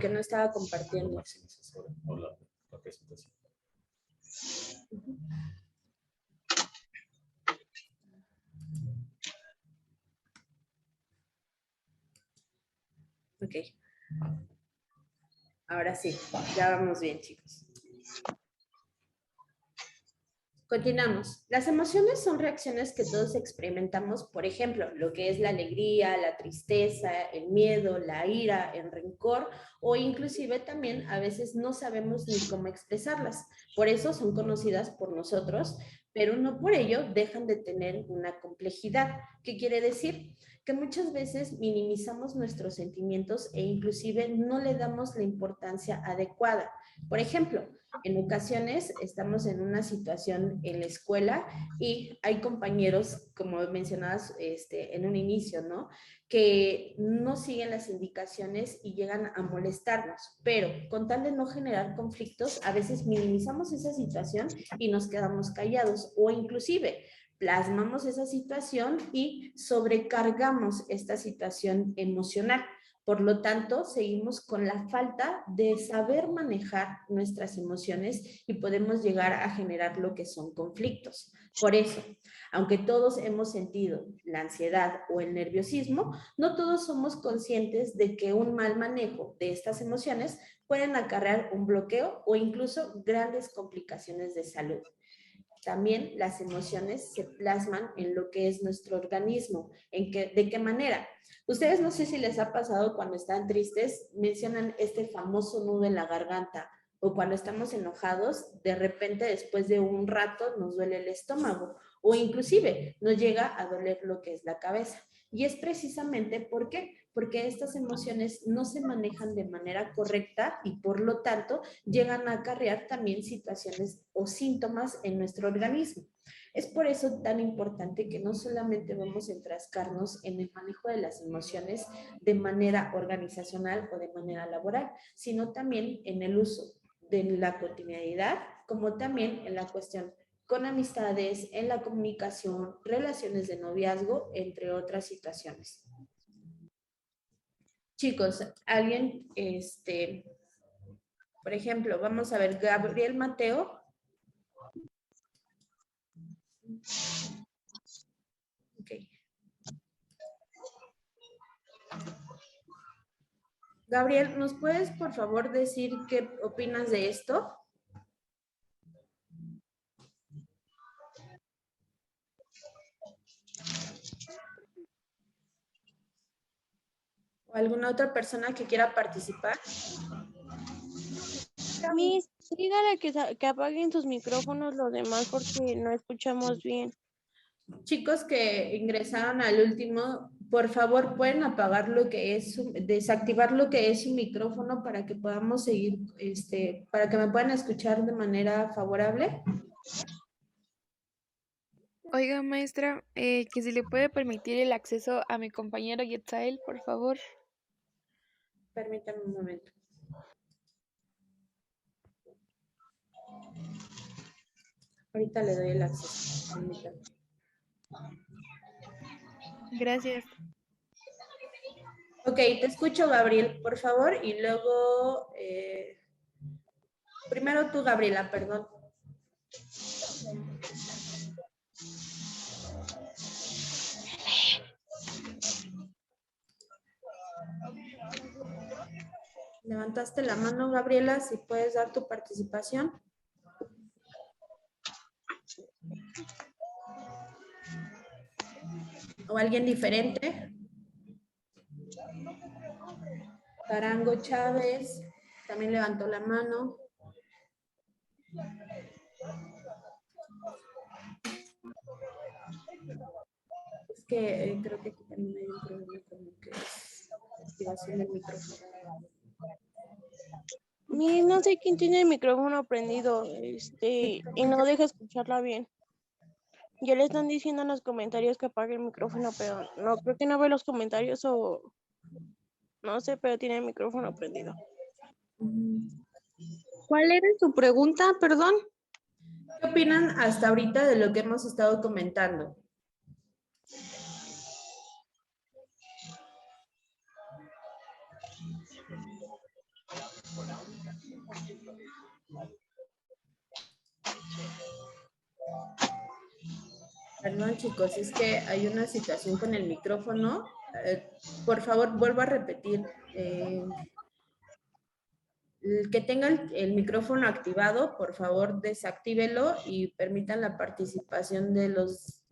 que no estaba compartiendo. Hola, la presentación. Ok. Ahora sí, ya vamos bien, chicos. Continuamos. Las emociones son reacciones que todos experimentamos, por ejemplo, lo que es la alegría, la tristeza, el miedo, la ira, el rencor, o inclusive también a veces no sabemos ni cómo expresarlas. Por eso son conocidas por nosotros, pero no por ello dejan de tener una complejidad. ¿Qué quiere decir? Que muchas veces minimizamos nuestros sentimientos e inclusive no le damos la importancia adecuada. Por ejemplo, en ocasiones estamos en una situación en la escuela y hay compañeros, como mencionabas en un inicio, ¿no? Que no siguen las indicaciones y llegan a molestarnos, pero con tal de no generar conflictos, a veces minimizamos esa situación y nos quedamos callados o inclusive plasmamos esa situación y sobrecargamos esta situación emocional. Por lo tanto, seguimos con la falta de saber manejar nuestras emociones y podemos llegar a generar lo que son conflictos. Por eso, aunque todos hemos sentido la ansiedad o el nerviosismo, no todos somos conscientes de que un mal manejo de estas emociones pueden acarrear un bloqueo o incluso grandes complicaciones de salud. También las emociones se plasman en lo que es nuestro organismo. ¿De qué manera? Ustedes no sé si les ha pasado cuando están tristes, mencionan este famoso nudo en la garganta o cuando estamos enojados, de repente después de un rato nos duele el estómago o inclusive nos llega a doler lo que es la cabeza. Y es precisamente ¿por qué? Porque estas emociones no se manejan de manera correcta y por lo tanto llegan a acarrear también situaciones o síntomas en nuestro organismo. Es por eso tan importante que no solamente vamos a enfrascarnos en el manejo de las emociones de manera organizacional o de manera laboral, sino también en el uso de la cotidianidad, como también en la cuestión con amistades, en la comunicación, relaciones de noviazgo, entre otras situaciones. Chicos, alguien, por ejemplo, vamos a ver, Gabriel Mateo. Ok. Gabriel, ¿nos puedes por favor decir qué opinas de esto? ¿O alguna otra persona que quiera participar? Miss, dígale que apaguen sus micrófonos los demás porque no escuchamos bien. Chicos que ingresaron al último, por favor pueden apagar lo que es, desactivar lo que es su micrófono para que podamos seguir, para que me puedan escuchar de manera favorable. Oiga, maestra, que si le puede permitir el acceso a mi compañero Yetzael, por favor. Permítanme un momento. Ahorita le doy el acceso. Permítanme. Gracias. Ok, te escucho, Gabriel, por favor, y luego, primero tú, Gabriela, perdón. Levantaste la mano, Gabriela, si puedes dar tu participación. ¿O alguien diferente? Tarango Chávez también levantó la mano. Es que creo que aquí también hay un problema con lo que es la activación del micrófono. Miss, no sé quién tiene el micrófono prendido, y no deja escucharla bien. Ya le están diciendo en los comentarios que apague el micrófono, pero no, creo que no ve los comentarios o no sé, pero tiene el micrófono prendido. ¿Cuál era su pregunta, perdón? ¿Qué opinan hasta ahorita de lo que hemos estado comentando? Perdón, chicos, es que hay una situación con el micrófono. Por favor, vuelvo a repetir. El que tenga el micrófono activado, por favor, desactívelo y permitan la participación de los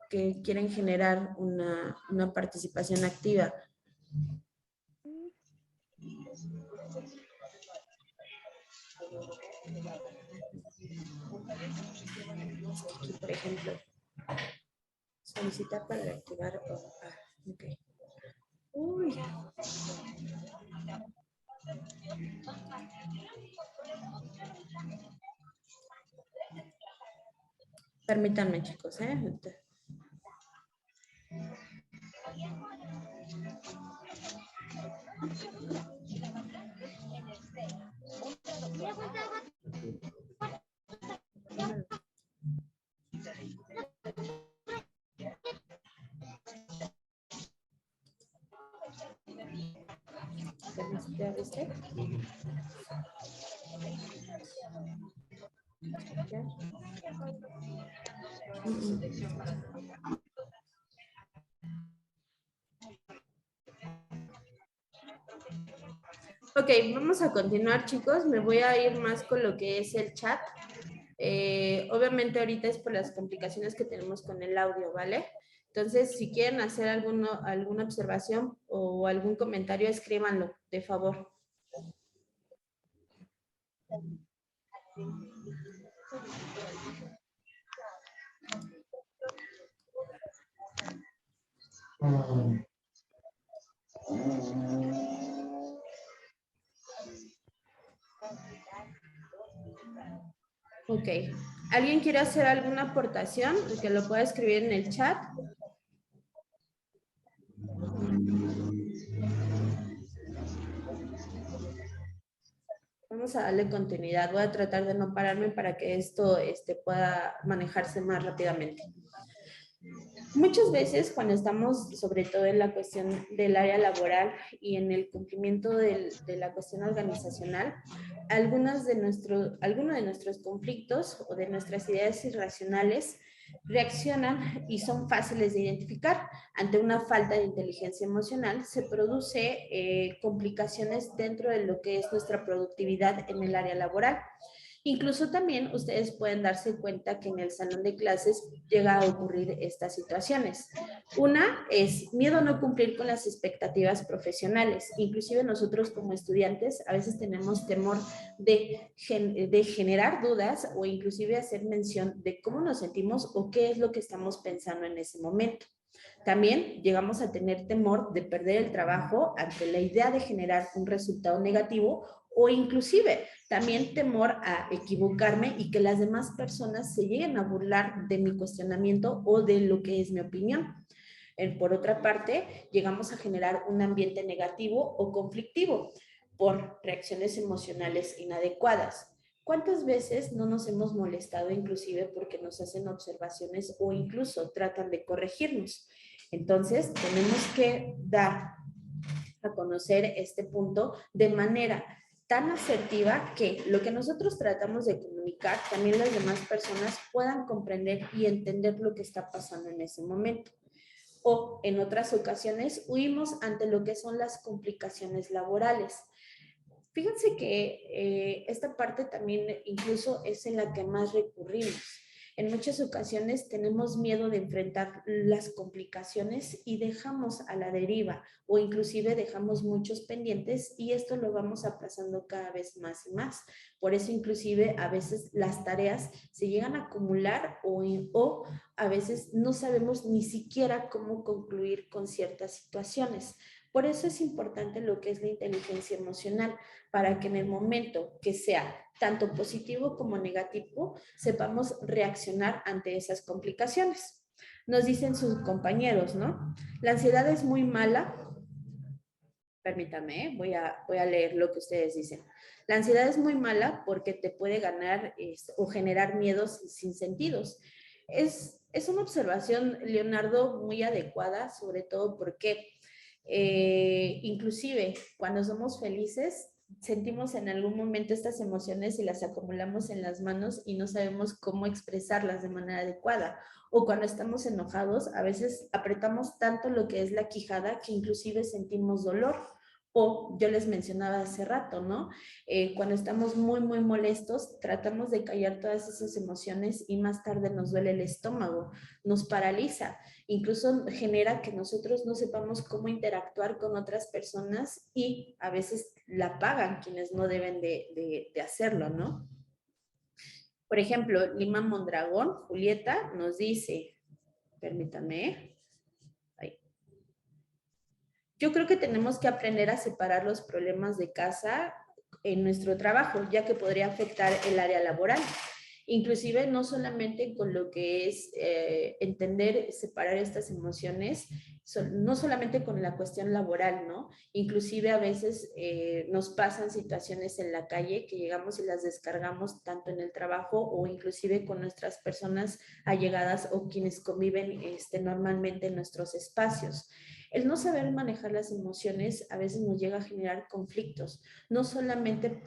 que quieren generar una participación activa. Aquí, por ejemplo, solicitar para reactivar. Ok. Uy. Permítanme, chicos, ¿eh? ¿Ya viste? ¿Ya? Ok, vamos a continuar, chicos. Me voy a ir más con lo que es el chat. Obviamente ahorita es por las complicaciones que tenemos con el audio, ¿vale? Entonces, si quieren hacer alguna observación o algún comentario, escríbanlo, de favor. Ok. ¿Alguien quiere hacer alguna aportación? Que lo pueda escribir en el chat. Vamos a darle continuidad. Voy a tratar de no pararme para que esto pueda manejarse más rápidamente. Muchas veces cuando estamos, sobre todo en la cuestión del área laboral y en el cumplimiento de la cuestión organizacional, algunos de nuestros conflictos o de nuestras ideas irracionales reaccionan y son fáciles de identificar. Ante una falta de inteligencia emocional se produce complicaciones dentro de lo que es nuestra productividad en el área laboral. Incluso también ustedes pueden darse cuenta que en el salón de clases llega a ocurrir estas situaciones. Una es miedo a no cumplir con las expectativas profesionales. Inclusive nosotros como estudiantes a veces tenemos temor de generar dudas o inclusive hacer mención de cómo nos sentimos o qué es lo que estamos pensando en ese momento. También llegamos a tener temor de perder el trabajo ante la idea de generar un resultado negativo o inclusive también temor a equivocarme y que las demás personas se lleguen a burlar de mi cuestionamiento o de lo que es mi opinión. Por otra parte, llegamos a generar un ambiente negativo o conflictivo por reacciones emocionales inadecuadas. ¿Cuántas veces no nos hemos molestado inclusive porque nos hacen observaciones o incluso tratan de corregirnos? Entonces, tenemos que dar a conocer este punto de manera tan asertiva que lo que nosotros tratamos de comunicar, también las demás personas puedan comprender y entender lo que está pasando en ese momento. O en otras ocasiones huimos ante lo que son las complicaciones laborales. Fíjense que esta parte también incluso es en la que más recurrimos. En muchas ocasiones tenemos miedo de enfrentar las complicaciones y dejamos a la deriva o inclusive dejamos muchos pendientes y esto lo vamos aplazando cada vez más y más. Por eso inclusive a veces las tareas se llegan a acumular o a veces no sabemos ni siquiera cómo concluir con ciertas situaciones. Por eso es importante lo que es la inteligencia emocional, para que en el momento que sea tanto positivo como negativo, sepamos reaccionar ante esas complicaciones. Nos dicen sus compañeros, ¿no? La ansiedad es muy mala. Permítanme, voy a leer lo que ustedes dicen. La ansiedad es muy mala porque te puede ganar o generar miedos sin sentidos. Es una observación, Leonardo, muy adecuada, sobre todo porque inclusive cuando somos felices sentimos en algún momento estas emociones y las acumulamos en las manos y no sabemos cómo expresarlas de manera adecuada. O cuando estamos enojados, a veces apretamos tanto lo que es la quijada que inclusive sentimos dolor. O yo les mencionaba hace rato, ¿no? Cuando estamos muy, muy molestos, tratamos de callar todas esas emociones y más tarde nos duele el estómago, nos paraliza. Incluso genera que nosotros no sepamos cómo interactuar con otras personas y a veces la pagan quienes no deben de hacerlo, ¿no? Por ejemplo, Lima Mondragón, Julieta, nos dice, permítanme, yo creo que tenemos que aprender a separar los problemas de casa en nuestro trabajo, ya que podría afectar el área laboral. Inclusive no solamente con lo que es entender, separar estas emociones, no solamente con la cuestión laboral, ¿no? Inclusive a veces nos pasan situaciones en la calle que llegamos y las descargamos tanto en el trabajo o inclusive con nuestras personas allegadas o quienes conviven normalmente en nuestros espacios. El no saber manejar las emociones a veces nos llega a generar conflictos, no solamente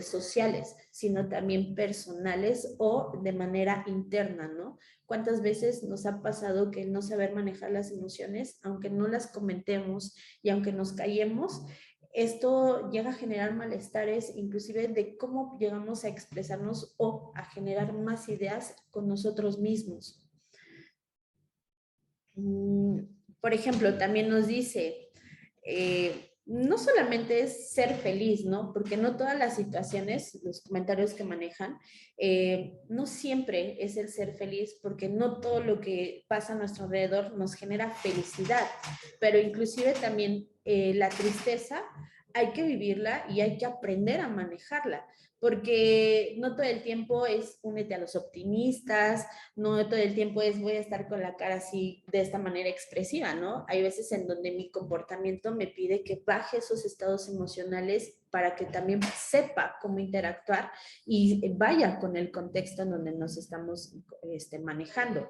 sociales, sino también personales o de manera interna, ¿no? ¿Cuántas veces nos ha pasado que el no saber manejar las emociones, aunque no las comentemos y aunque nos callemos, esto llega a generar malestares, inclusive de cómo llegamos a expresarnos o a generar más ideas con nosotros mismos? Por ejemplo, también nos dice, no solamente es ser feliz, ¿no? Porque no todas las situaciones, los comentarios que manejan, no siempre es el ser feliz, porque no todo lo que pasa a nuestro alrededor nos genera felicidad, pero inclusive también la tristeza hay que vivirla y hay que aprender a manejarla, porque no todo el tiempo es únete a los optimistas, no todo el tiempo es voy a estar con la cara así de esta manera expresiva, ¿no? Hay veces en donde mi comportamiento me pide que baje esos estados emocionales para que también sepa cómo interactuar y vaya con el contexto en donde nos estamos manejando.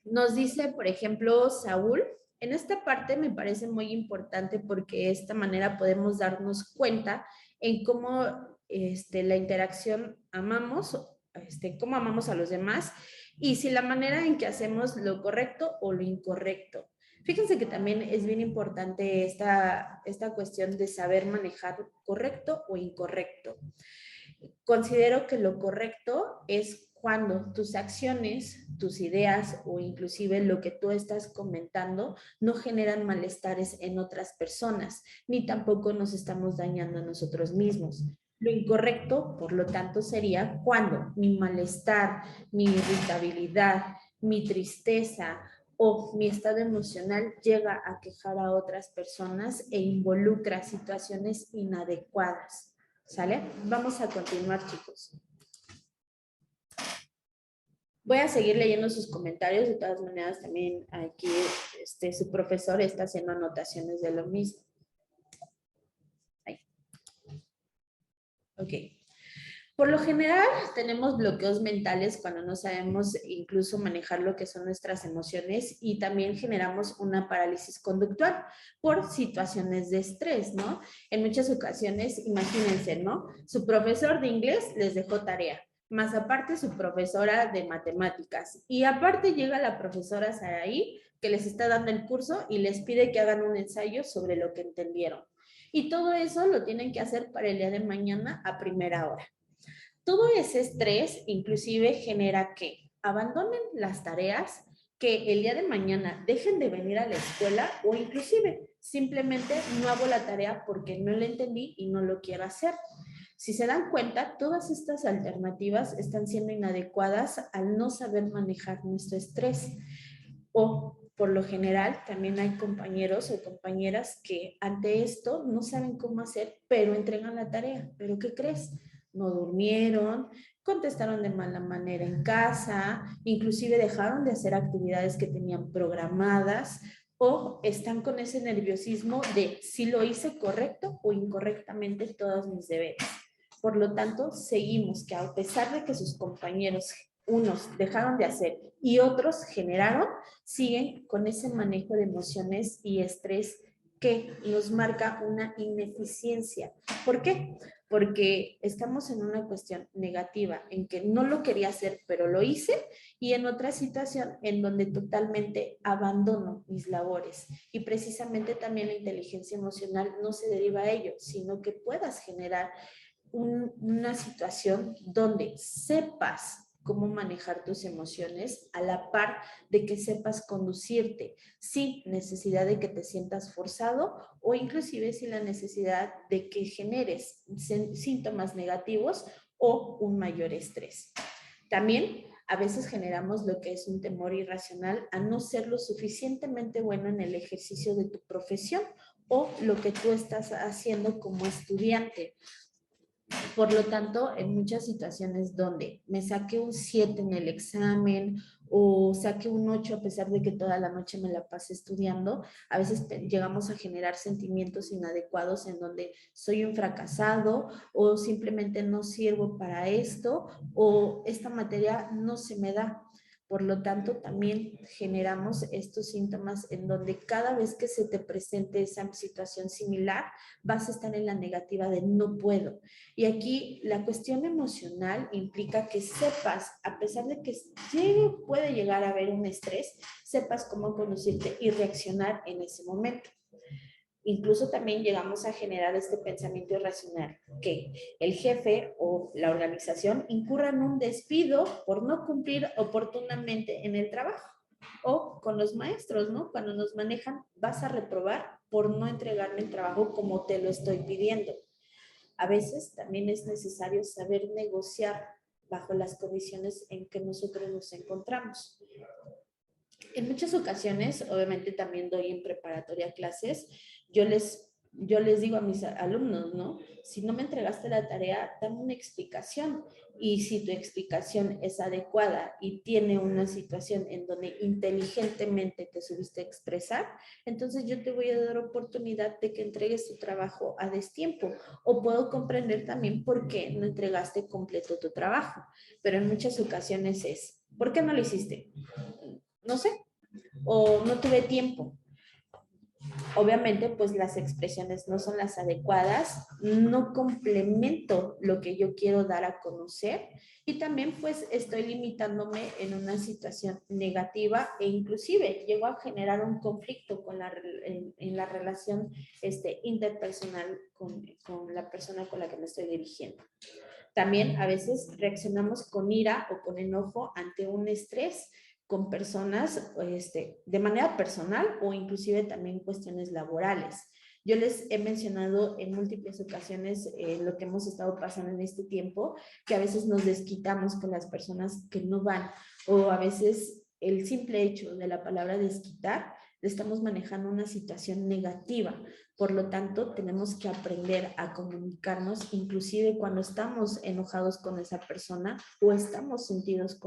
Nos dice, por ejemplo, Saúl, en esta parte me parece muy importante porque de esta manera podemos darnos cuenta en cómo la interacción amamos, cómo amamos a los demás y si la manera en que hacemos lo correcto o lo incorrecto. Fíjense que también es bien importante esta cuestión de saber manejar correcto o incorrecto. Considero que lo correcto es cuando tus acciones, tus ideas o inclusive lo que tú estás comentando no generan malestares en otras personas, ni tampoco nos estamos dañando a nosotros mismos. Lo incorrecto, por lo tanto, sería cuando mi malestar, mi irritabilidad, mi tristeza o mi estado emocional llega a quejar a otras personas e involucra situaciones inadecuadas. ¿Sale? Vamos a continuar, chicos. Voy a seguir leyendo sus comentarios. De todas maneras, también aquí su profesor está haciendo anotaciones de lo mismo. Ahí. Ok. Por lo general, tenemos bloqueos mentales cuando no sabemos incluso manejar lo que son nuestras emociones y también generamos una parálisis conductual por situaciones de estrés, ¿no? En muchas ocasiones, imagínense, ¿no? Su profesor de inglés les dejó tarea, más aparte su profesora de matemáticas y aparte llega la profesora Saraí que les está dando el curso y les pide que hagan un ensayo sobre lo que entendieron. Y todo eso lo tienen que hacer para el día de mañana a primera hora. Todo ese estrés inclusive genera que abandonen las tareas, que el día de mañana dejen de venir a la escuela o inclusive simplemente no hago la tarea porque no la entendí y no lo quiero hacer. Si se dan cuenta, todas estas alternativas están siendo inadecuadas al no saber manejar nuestro estrés. O por lo general también hay compañeros o compañeras que ante esto no saben cómo hacer, pero entregan la tarea. ¿Pero qué crees? No durmieron, contestaron de mala manera en casa, inclusive dejaron de hacer actividades que tenían programadas o están con ese nerviosismo de si lo hice correcto o incorrectamente todos mis deberes. Por lo tanto, seguimos que a pesar de que sus compañeros, unos dejaron de hacer y otros generaron, siguen con ese manejo de emociones y estrés que nos marca una ineficiencia. ¿Por qué? Porque estamos en una cuestión negativa, en que no lo quería hacer, pero lo hice, y en otra situación en donde totalmente abandono mis labores. Y precisamente también la inteligencia emocional no se deriva a ello, sino que puedas generar una situación donde sepas cómo manejar tus emociones a la par de que sepas conducirte sin necesidad de que te sientas forzado o inclusive sin la necesidad de que generes síntomas negativos o un mayor estrés. También a veces generamos lo que es un temor irracional a no ser lo suficientemente bueno en el ejercicio de tu profesión o lo que tú estás haciendo como estudiante. Por lo tanto, en muchas situaciones donde me saqué un 7 en el examen o saqué un 8 a pesar de que toda la noche me la pasé estudiando, a veces llegamos a generar sentimientos inadecuados en donde soy un fracasado o simplemente no sirvo para esto o esta materia no se me da. Por lo tanto, también generamos estos síntomas en donde cada vez que se te presente esa situación similar, vas a estar en la negativa de no puedo. Y aquí la cuestión emocional implica que sepas, a pesar de que puede llegar a haber un estrés, sepas cómo conducirte y reaccionar en ese momento. Incluso también llegamos a generar este pensamiento irracional, que el jefe o la organización incurra en un despido por no cumplir oportunamente en el trabajo. O con los maestros, ¿no? Cuando nos manejan, vas a reprobar por no entregarme el trabajo como te lo estoy pidiendo. A veces también es necesario saber negociar bajo las condiciones en que nosotros nos encontramos. En muchas ocasiones, obviamente también doy en preparatoria clases, yo les digo a mis alumnos, ¿no? Si no me entregaste la tarea, dame una explicación. Y si tu explicación es adecuada y tiene una situación en donde inteligentemente te subiste a expresar, entonces yo te voy a dar oportunidad de que entregues tu trabajo a destiempo. O puedo comprender también por qué no entregaste completo tu trabajo. Pero en muchas ocasiones es, ¿por qué no lo hiciste? No sé, o no tuve tiempo. Obviamente, pues las expresiones no son las adecuadas, no complemento lo que yo quiero dar a conocer y también pues estoy limitándome en una situación negativa e inclusive llego a generar un conflicto con en la relación interpersonal con la persona con la que me estoy dirigiendo. También a veces reaccionamos con ira o con enojo ante un estrés con personas de manera personal o inclusive también cuestiones laborales. Yo les he mencionado en múltiples ocasiones lo que hemos estado pasando en este tiempo, que a veces nos desquitamos con las personas que no van o a veces el simple hecho de la palabra desquitar, le estamos manejando una situación negativa. Por lo tanto, tenemos que aprender a comunicarnos, inclusive cuando estamos enojados con esa persona o estamos sentidos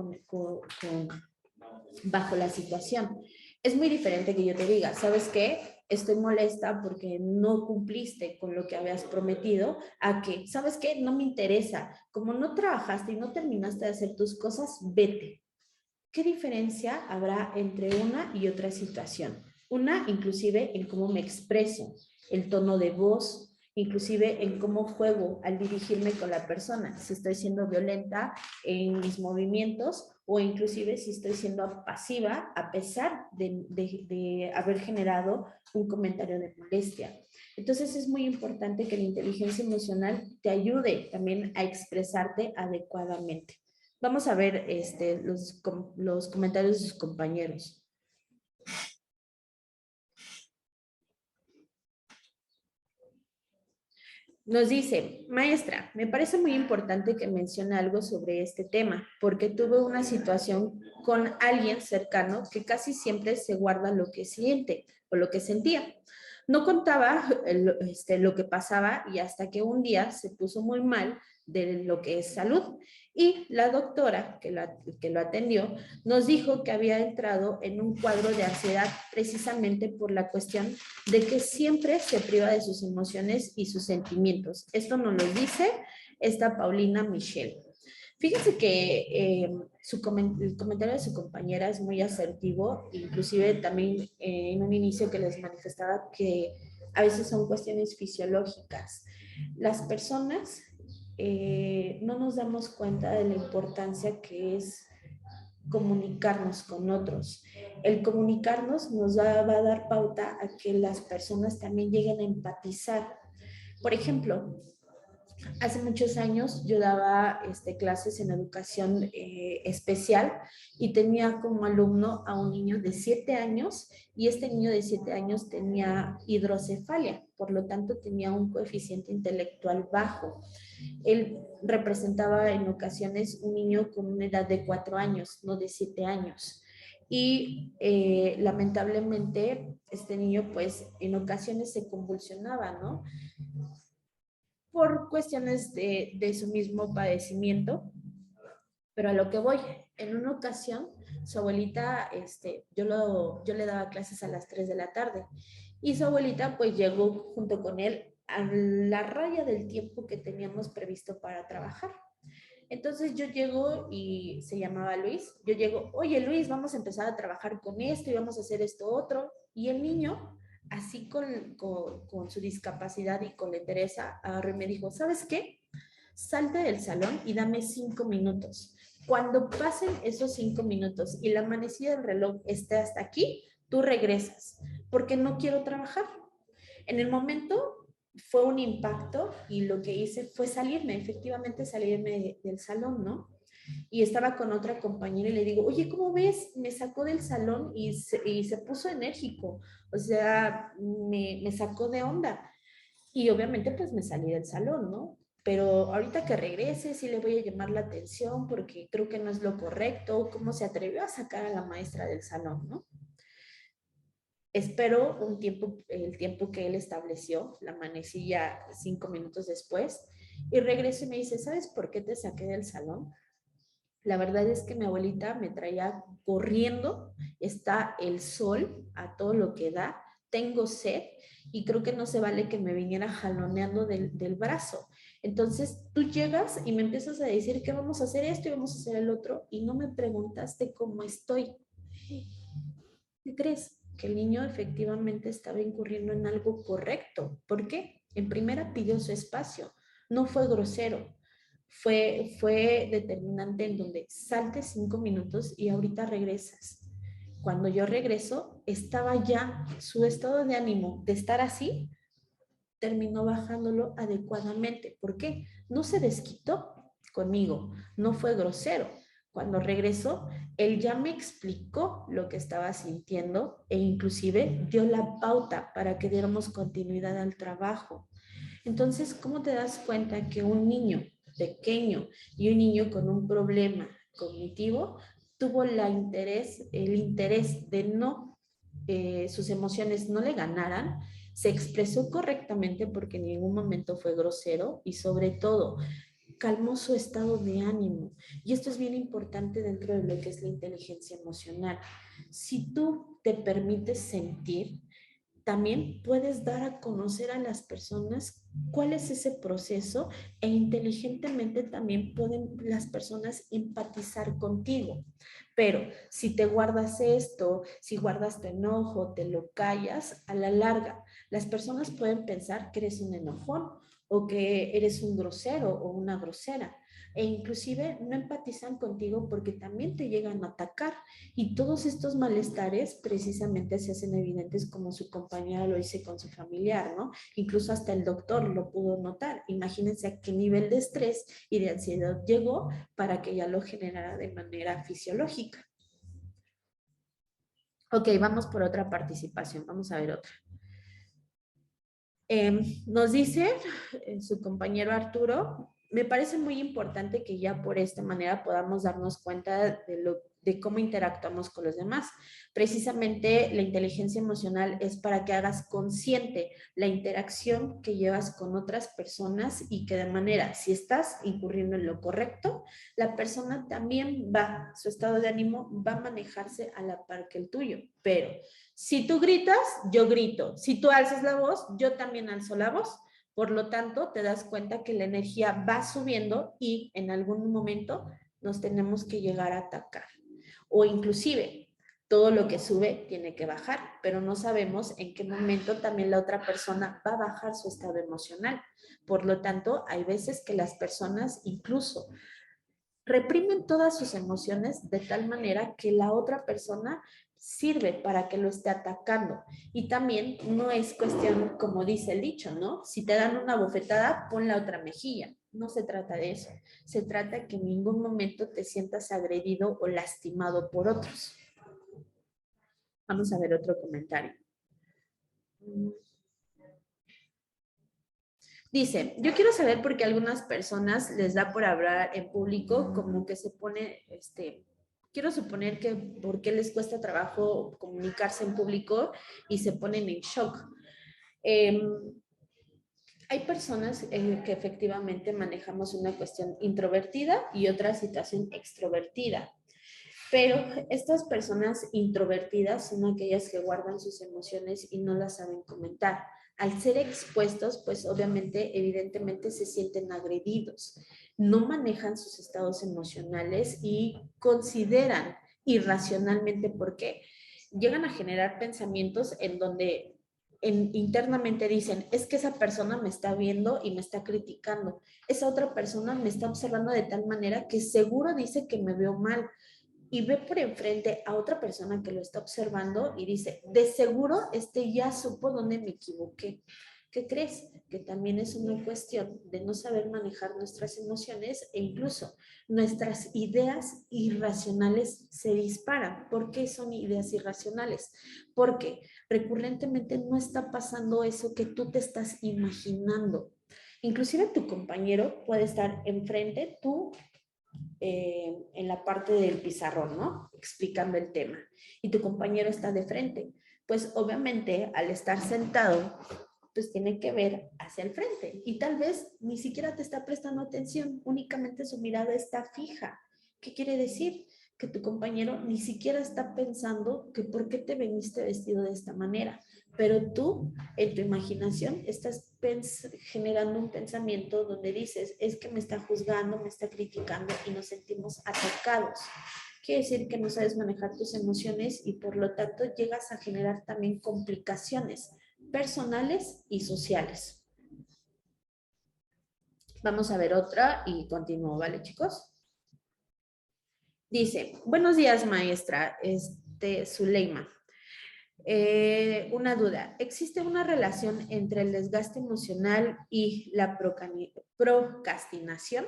bajo la situación. Es muy diferente que yo te diga, ¿sabes qué? Estoy molesta porque no cumpliste con lo que habías prometido, a que, ¿sabes qué? No me interesa. Como no trabajaste y no terminaste de hacer tus cosas, vete. ¿Qué diferencia habrá entre una y otra situación? Una, inclusive, en cómo me expreso, el tono de voz, inclusive en cómo juego al dirigirme con la persona, si estoy siendo violenta en mis movimientos o inclusive si estoy siendo pasiva a pesar de haber generado un comentario de molestia. Entonces es muy importante que la inteligencia emocional te ayude también a expresarte adecuadamente. Vamos a ver los comentarios de sus compañeros. Nos dice, maestra, me parece muy importante que mencione algo sobre este tema, porque tuve una situación con alguien cercano que casi siempre se guarda lo que siente o lo que sentía. No contaba lo que pasaba y hasta que un día se puso muy mal de lo que es salud. Y la doctora que lo atendió nos dijo que había entrado en un cuadro de ansiedad precisamente por la cuestión de que siempre se priva de sus emociones y sus sentimientos. Esto nos lo dice esta Paulina Michelle. Fíjense que el comentario de su compañera es muy asertivo, inclusive también en un inicio que les manifestaba que a veces son cuestiones fisiológicas. Las personas no nos damos cuenta de la importancia que es comunicarnos con otros. El comunicarnos nos va a dar pauta a que las personas también lleguen a empatizar. Por ejemplo, hace muchos años yo daba clases en educación especial y tenía como alumno a un niño de 7 años y este niño de 7 años tenía hidrocefalia, por lo tanto tenía un coeficiente intelectual bajo. Él representaba en ocasiones un niño con una edad de 4 años, no de 7 años. Y lamentablemente este niño pues en ocasiones se convulsionaba, ¿no? Por cuestiones de su mismo padecimiento. Pero a lo que voy, en una ocasión, su abuelita, yo le daba clases a las 3 de la tarde y su abuelita pues llegó junto con él a la raya del tiempo que teníamos previsto para trabajar. Entonces yo llego y se llamaba Luis, yo llego, oye Luis, vamos a empezar a trabajar con esto y vamos a hacer esto otro. Y el niño, así con su discapacidad y con la entereza, agarró y me dijo, ¿sabes qué? Salte del salón y dame 5 minutos. Cuando pasen esos 5 minutos y la manecilla del reloj esté hasta aquí, tú regresas, porque no quiero trabajar. En el momento fue un impacto y lo que hice fue salirme, efectivamente salirme del salón, ¿no? Y estaba con otra compañera y le digo, oye, ¿cómo ves? Me sacó del salón y se puso enérgico, o sea, me sacó de onda. Y obviamente pues me salí del salón, ¿no? Pero ahorita que regrese sí le voy a llamar la atención porque creo que no es lo correcto, cómo se atrevió a sacar a la maestra del salón, ¿no? Espero un tiempo, el tiempo que él estableció, la manecilla 5 minutos después, y regreso y me dice, ¿sabes por qué te saqué del salón? La verdad es que mi abuelita me traía corriendo, está el sol a todo lo que da, tengo sed y creo que no se vale que me viniera jaloneando del brazo. Entonces tú llegas y me empiezas a decir que vamos a hacer esto y vamos a hacer el otro y no me preguntaste cómo estoy. ¿Qué crees? Que el niño efectivamente estaba incurriendo en algo correcto. ¿Por qué? En primera pidió su espacio, no fue grosero, fue determinante en donde salte 5 minutos y ahorita regresas. Cuando yo regreso, estaba ya su estado de ánimo de estar así, terminó bajándolo adecuadamente. ¿Por qué? No se desquitó conmigo, no fue grosero. Cuando regresó, él ya me explicó lo que estaba sintiendo e inclusive dio la pauta para que diéramos continuidad al trabajo. Entonces, ¿cómo te das cuenta que un niño pequeño y un niño con un problema cognitivo tuvo el interés de no, sus emociones no le ganaran, se expresó correctamente porque en ningún momento fue grosero y sobre todo calmó su estado de ánimo? Y esto es bien importante dentro de lo que es la inteligencia emocional. Si tú te permites sentir, también puedes dar a conocer a las personas cuál es ese proceso e inteligentemente también pueden las personas empatizar contigo. Pero si te guardas esto, si guardas tu enojo, te lo callas, a la larga las personas pueden pensar que eres un enojón o que eres un grosero o una grosera. E inclusive no empatizan contigo porque también te llegan a atacar. Y todos estos malestares precisamente se hacen evidentes como su compañera lo dice con su familiar, ¿no? Incluso hasta el doctor lo pudo notar. Imagínense a qué nivel de estrés y de ansiedad llegó para que ya lo generara de manera fisiológica. Ok, vamos por otra participación. Vamos a ver otra. Nos dice su compañero Arturo, me parece muy importante que ya por esta manera podamos darnos cuenta de cómo interactuamos con los demás. Precisamente la inteligencia emocional es para que hagas consciente la interacción que llevas con otras personas y que de manera, si estás incurriendo en lo correcto, la persona también su estado de ánimo va a manejarse a la par que el tuyo. Pero si tú gritas, yo grito. Si tú alzas la voz, yo también alzo la voz. Por lo tanto, te das cuenta que la energía va subiendo y en algún momento nos tenemos que llegar a atacar. O inclusive, todo lo que sube tiene que bajar, pero no sabemos en qué momento también la otra persona va a bajar su estado emocional. Por lo tanto, hay veces que las personas incluso reprimen todas sus emociones de tal manera que la otra persona sirve para que lo esté atacando. Y también no es cuestión, como dice el dicho, ¿no? Si te dan una bofetada, pon la otra mejilla. No se trata de eso. Se trata de que en ningún momento te sientas agredido o lastimado por otros. Vamos a ver otro comentario. Dice, yo quiero saber por qué a algunas personas les da por hablar en público, como que se pone, quiero suponer que por qué les cuesta trabajo comunicarse en público y se ponen en shock. Hay personas que efectivamente manejamos una cuestión introvertida y otra situación extrovertida. Pero estas personas introvertidas son aquellas que guardan sus emociones y no las saben comentar. Al ser expuestos, pues obviamente, evidentemente se sienten agredidos. No manejan sus estados emocionales y consideran irracionalmente por qué. Llegan a generar pensamientos en donde internamente dicen, es que esa persona me está viendo y me está criticando. Esa otra persona me está observando de tal manera que seguro dice que me veo mal. Y ve por enfrente a otra persona que lo está observando y dice, de seguro ya supo dónde me equivoqué. ¿Qué crees? Que también es una cuestión de no saber manejar nuestras emociones e incluso nuestras ideas irracionales se disparan. ¿Por qué son ideas irracionales? Porque recurrentemente no está pasando eso que tú te estás imaginando. Inclusive tu compañero puede estar enfrente, tú en la parte del pizarrón, ¿no? Explicando el tema. Y tu compañero está de frente. Pues obviamente al estar sentado, pues tiene que ver hacia el frente. Y tal vez ni siquiera te está prestando atención, únicamente su mirada está fija. ¿Qué quiere decir? Que tu compañero ni siquiera está pensando que por qué te veniste vestido de esta manera. Pero tú, en tu imaginación, estás generando un pensamiento donde dices, es que me está juzgando, me está criticando y nos sentimos atacados. Quiere decir que no sabes manejar tus emociones y por lo tanto llegas a generar también complicaciones personales y sociales. Vamos a ver otra y continúo, ¿vale, chicos? Dice, buenos días, maestra, Zuleima. Una duda, ¿existe una relación entre el desgaste emocional y la procrastinación?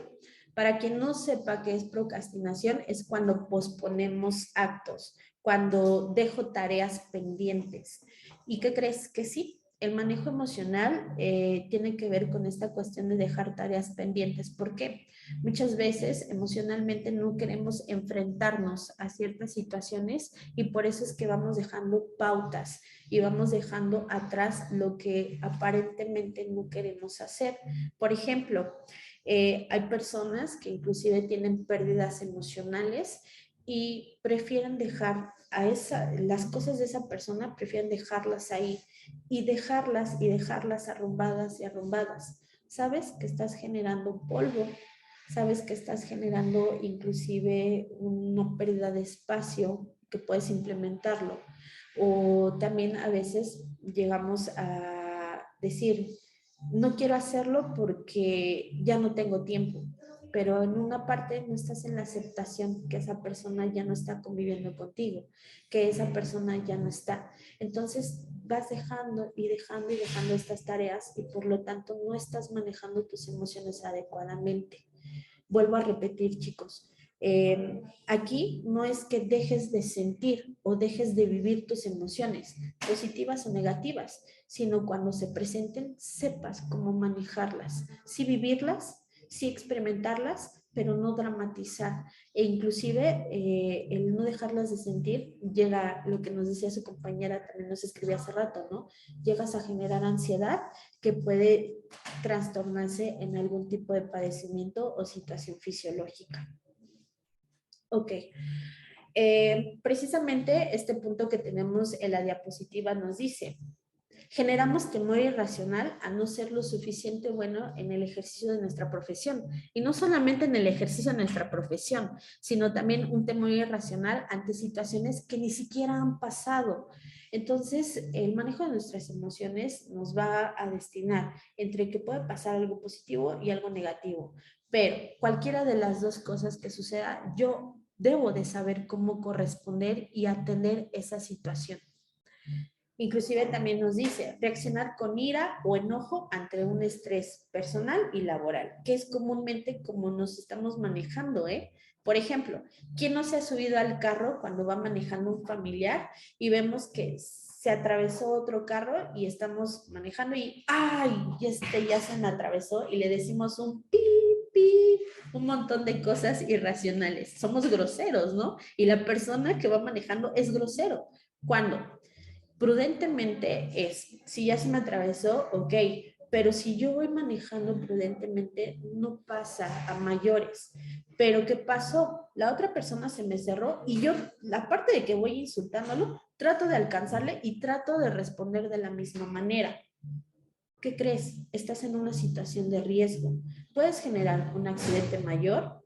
Para quien no sepa qué es procrastinación, es cuando posponemos actos, cuando dejo tareas pendientes. ¿Y qué crees? Que sí, el manejo emocional tiene que ver con esta cuestión de dejar tareas pendientes. ¿Por qué? Muchas veces emocionalmente no queremos enfrentarnos a ciertas situaciones y por eso es que vamos dejando pautas y vamos dejando atrás lo que aparentemente no queremos hacer. Por ejemplo, hay personas que inclusive tienen pérdidas emocionales y prefieren dejar las cosas de esa persona, prefieren dejarlas ahí y dejarlas arrumbadas y arrumbadas. ¿Sabes? Que estás generando polvo, sabes que estás generando inclusive una pérdida de espacio que puedes implementarlo. O también a veces llegamos a decir, no quiero hacerlo porque ya no tengo tiempo, pero en una parte no estás en la aceptación que esa persona ya no está conviviendo contigo, que esa persona ya no está. Entonces vas dejando y dejando y dejando estas tareas y por lo tanto no estás manejando tus emociones adecuadamente. Vuelvo a repetir, chicos, aquí no es que dejes de sentir o dejes de vivir tus emociones, positivas o negativas, sino cuando se presenten, sepas cómo manejarlas, sí vivirlas, sí experimentarlas, pero no dramatizar. E inclusive el no dejarlas de sentir, llega lo que nos decía su compañera, también nos escribía hace rato, ¿no? Llegas a generar ansiedad que puede trastornarse en algún tipo de padecimiento o situación fisiológica. Ok. Precisamente este punto que tenemos en la diapositiva nos dice, Generamos temor irracional a no ser lo suficiente bueno en el ejercicio de nuestra profesión. Y no solamente en el ejercicio de nuestra profesión, sino también un temor irracional ante situaciones que ni siquiera han pasado. Entonces, el manejo de nuestras emociones nos va a destinar entre que puede pasar algo positivo y algo negativo. Pero cualquiera de las dos cosas que suceda, yo debo de saber cómo corresponder y atender esa situación. Inclusive también nos dice reaccionar con ira o enojo ante un estrés personal y laboral, que es comúnmente como nos estamos manejando, ¿eh? Por ejemplo, ¿quién no se ha subido al carro cuando va manejando un familiar y vemos que se atravesó otro carro y estamos manejando y ¡ay! Ya se me atravesó y le decimos un pi, pi, un montón de cosas irracionales. Somos groseros, ¿no? Y la persona que va manejando es grosero. ¿Cuándo? Prudentemente es, si ya se me atravesó, ok, pero si yo voy manejando prudentemente, no pasa a mayores. Pero ¿qué pasó? La otra persona se me cerró y yo, la parte de que voy insultándolo, trato de alcanzarle y trato de responder de la misma manera. ¿Qué crees? Estás en una situación de riesgo. Puedes generar un accidente mayor,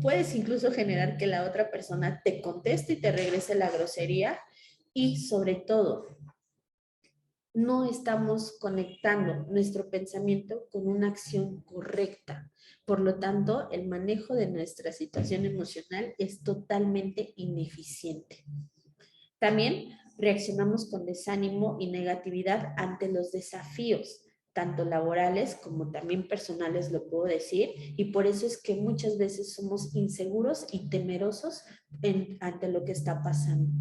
puedes incluso generar que la otra persona te conteste y te regrese la grosería y sobre todo, no estamos conectando nuestro pensamiento con una acción correcta. Por lo tanto, el manejo de nuestra situación emocional es totalmente ineficiente. También reaccionamos con desánimo y negatividad ante los desafíos, tanto laborales como también personales, lo puedo decir, y por eso es que muchas veces somos inseguros y temerosos ante lo que está pasando.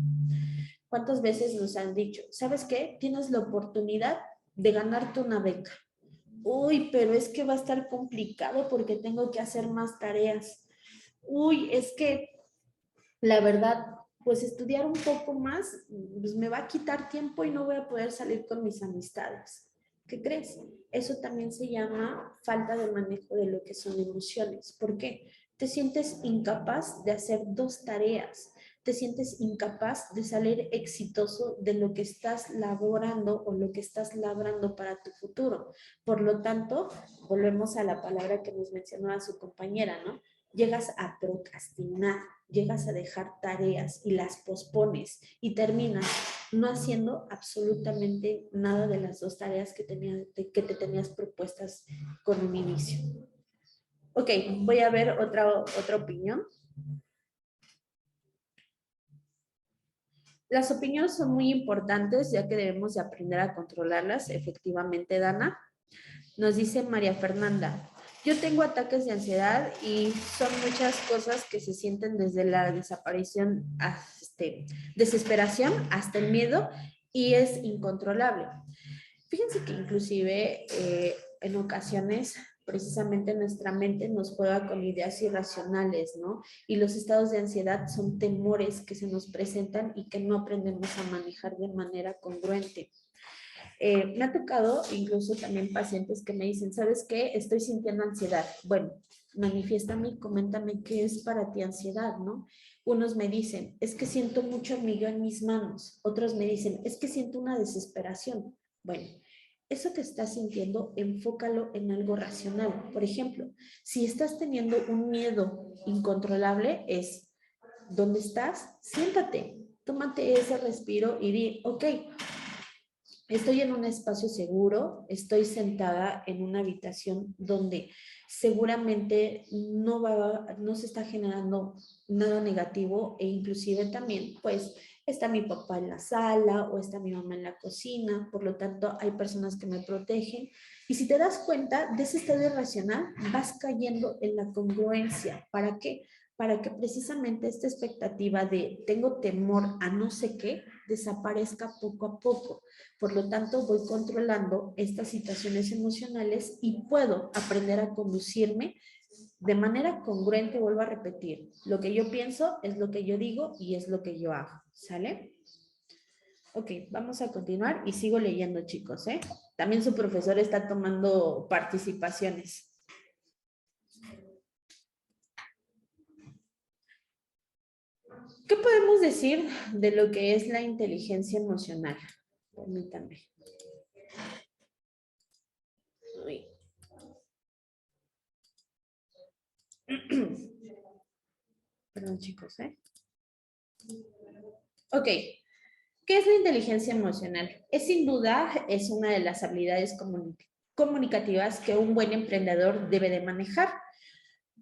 ¿Cuántas veces nos han dicho, ¿sabes qué? Tienes la oportunidad de ganarte una beca. Uy, pero es que va a estar complicado porque tengo que hacer más tareas. Uy, es que la verdad, pues estudiar un poco más, pues me va a quitar tiempo y no voy a poder salir con mis amistades. ¿Qué crees? Eso también se llama falta de manejo de lo que son emociones. ¿Por qué? Te sientes incapaz de hacer dos tareas, te sientes incapaz de salir exitoso de lo que estás laborando o lo que estás labrando para tu futuro. Por lo tanto, volvemos a la palabra que nos mencionaba su compañera, ¿no? Llegas a procrastinar, llegas a dejar tareas y las pospones y terminas no haciendo absolutamente nada de las dos tareas que te tenías propuestas con un inicio. Ok, voy a ver otra opinión. Las opiniones son muy importantes ya que debemos de aprender a controlarlas, efectivamente, Dana. Nos dice María Fernanda, yo tengo ataques de ansiedad y son muchas cosas que se sienten desde la desaparición, desesperación hasta el miedo y es incontrolable. Fíjense que inclusive en ocasiones precisamente nuestra mente nos juega con ideas irracionales, ¿no? Y los estados de ansiedad son temores que se nos presentan y que no aprendemos a manejar de manera congruente. Me ha tocado incluso también pacientes que me dicen, ¿sabes qué? Estoy sintiendo ansiedad. Bueno, manifiéstame, coméntame qué es para ti ansiedad, ¿no? Unos me dicen, es que siento mucho hormigueo en mis manos. Otros me dicen, es que siento una desesperación. Bueno, eso que estás sintiendo, enfócalo en algo racional. Por ejemplo, si estás teniendo un miedo incontrolable, es, ¿dónde estás? Siéntate, tómate ese respiro y di, ok, estoy en un espacio seguro, estoy sentada en una habitación donde seguramente no se está generando nada negativo e inclusive también pues está mi papá en la sala o está mi mamá en la cocina, por lo tanto hay personas que me protegen y si te das cuenta de ese estado irracional vas cayendo en la congruencia. ¿Para qué? Para que precisamente esta expectativa de tengo temor a no sé qué desaparezca poco a poco. Por lo tanto, voy controlando estas situaciones emocionales y puedo aprender a conducirme de manera congruente. Vuelvo a repetir, lo que yo pienso es lo que yo digo y es lo que yo hago, ¿sale? Ok, vamos a continuar y sigo leyendo, chicos, ¿eh? También su profesor está tomando participaciones. ¿Qué podemos decir de lo que es la inteligencia emocional? Permítanme. Perdón, chicos, ¿eh? Ok. ¿Qué es la inteligencia emocional? Es sin duda, es una de las habilidades comunicativas que un buen emprendedor debe de manejar.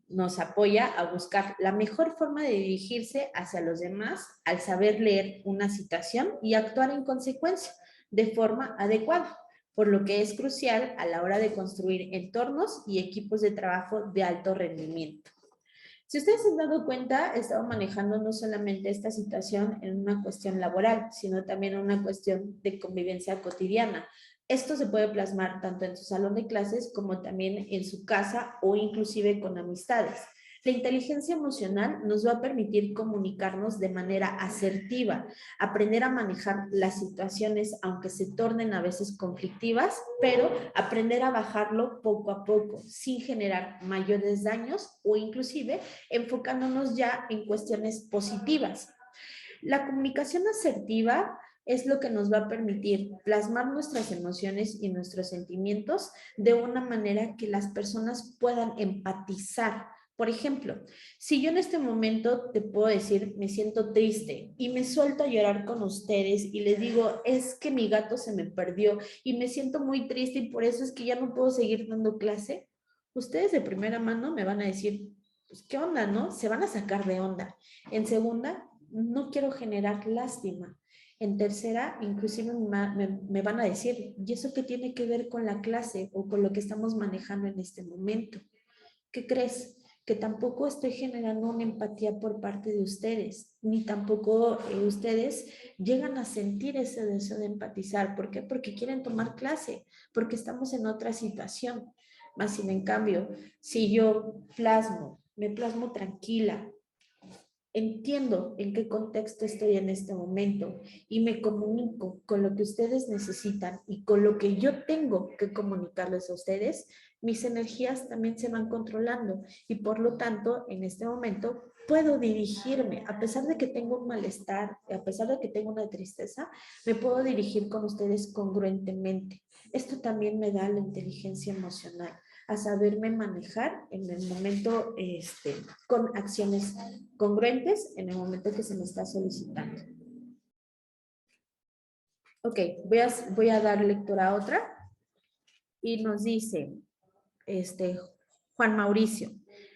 Nos apoya a buscar la mejor forma de dirigirse hacia los demás al saber leer una situación y actuar en consecuencia de forma adecuada, por lo que es crucial a la hora de construir entornos y equipos de trabajo de alto rendimiento. Si ustedes se han dado cuenta, he estado manejando no solamente esta situación en una cuestión laboral, sino también en una cuestión de convivencia cotidiana. Esto se puede plasmar tanto en su salón de clases como también en su casa o inclusive con amistades. La inteligencia emocional nos va a permitir comunicarnos de manera asertiva, aprender a manejar las situaciones aunque se tornen a veces conflictivas, pero aprender a bajarlo poco a poco, sin generar mayores daños o inclusive enfocándonos ya en cuestiones positivas. La comunicación asertiva es lo que nos va a permitir plasmar nuestras emociones y nuestros sentimientos de una manera que las personas puedan empatizar. Por ejemplo, si yo en este momento te puedo decir, me siento triste y me suelto a llorar con ustedes y les digo, es que mi gato se me perdió y me siento muy triste y por eso es que ya no puedo seguir dando clase, ustedes de primera mano me van a decir, pues, ¿qué onda, no? Se van a sacar de onda. En segunda, no quiero generar lástima. En tercera, inclusive me van a decir, ¿y eso qué tiene que ver con la clase o con lo que estamos manejando en este momento? ¿Qué crees? Que tampoco estoy generando una empatía por parte de ustedes, ni tampoco ustedes llegan a sentir ese deseo de empatizar. ¿Por qué? Porque quieren tomar clase, porque estamos en otra situación. Más sin en cambio, si yo me plasmo tranquila, entiendo en qué contexto estoy en este momento y me comunico con lo que ustedes necesitan y con lo que yo tengo que comunicarles a ustedes, mis energías también se van controlando y por lo tanto en este momento puedo dirigirme, a pesar de que tengo un malestar, a pesar de que tengo una tristeza, me puedo dirigir con ustedes congruentemente. Esto también me da la inteligencia emocional, a saberme manejar en el momento con acciones congruentes en el momento que se me está solicitando. Ok, voy a dar lectura a otra y nos dice Juan Mauricio.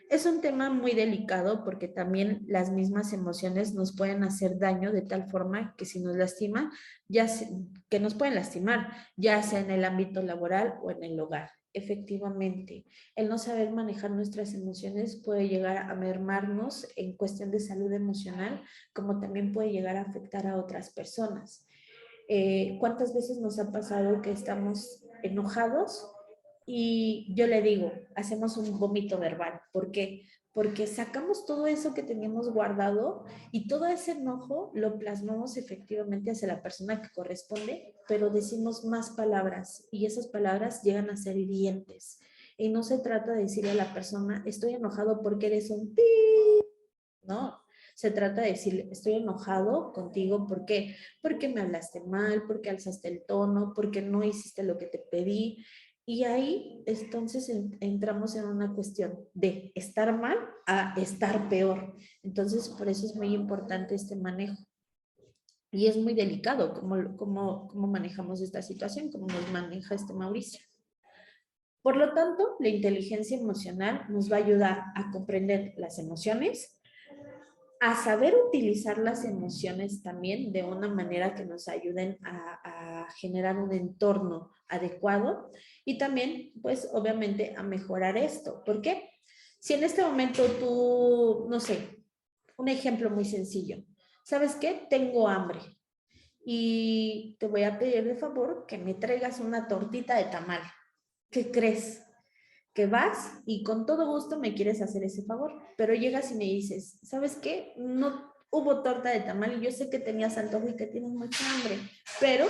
Es un tema muy delicado porque también las mismas emociones nos pueden hacer daño de tal forma que si nos lastiman, que nos pueden lastimar, ya sea en el ámbito laboral o en el hogar. Efectivamente, el no saber manejar nuestras emociones puede llegar a mermarnos en cuestión de salud emocional, como también puede llegar a afectar a otras personas. ¿Cuántas veces nos ha pasado que estamos enojados y yo le digo, hacemos un vómito verbal? ¿Por qué? Porque sacamos todo eso que teníamos guardado y todo ese enojo lo plasmamos efectivamente hacia la persona que corresponde, pero decimos más palabras y esas palabras llegan a ser hirientes. Y no se trata de decirle a la persona, estoy enojado porque eres un pi, ¿no? Se trata de decir, estoy enojado contigo, ¿por qué? Porque me hablaste mal, porque alzaste el tono, porque no hiciste lo que te pedí. Y ahí entonces entramos en una cuestión de estar mal a estar peor. Entonces, por eso es muy importante este manejo. Y es muy delicado cómo manejamos esta situación, cómo nos maneja Mauricio. Por lo tanto, la inteligencia emocional nos va a ayudar a comprender las emociones, a saber utilizar las emociones también de una manera que nos ayuden a generar un entorno adecuado y también, pues, obviamente, a mejorar esto. ¿Por qué? Si en este momento tú, no sé, un ejemplo muy sencillo, ¿sabes qué? Tengo hambre y te voy a pedir de favor que me traigas una tortita de tamal. ¿Qué crees? Que vas y con todo gusto me quieres hacer ese favor, pero llegas y me dices, ¿sabes qué? No hubo torta de tamal y yo sé que tenías antojo y que tienes mucha hambre, pero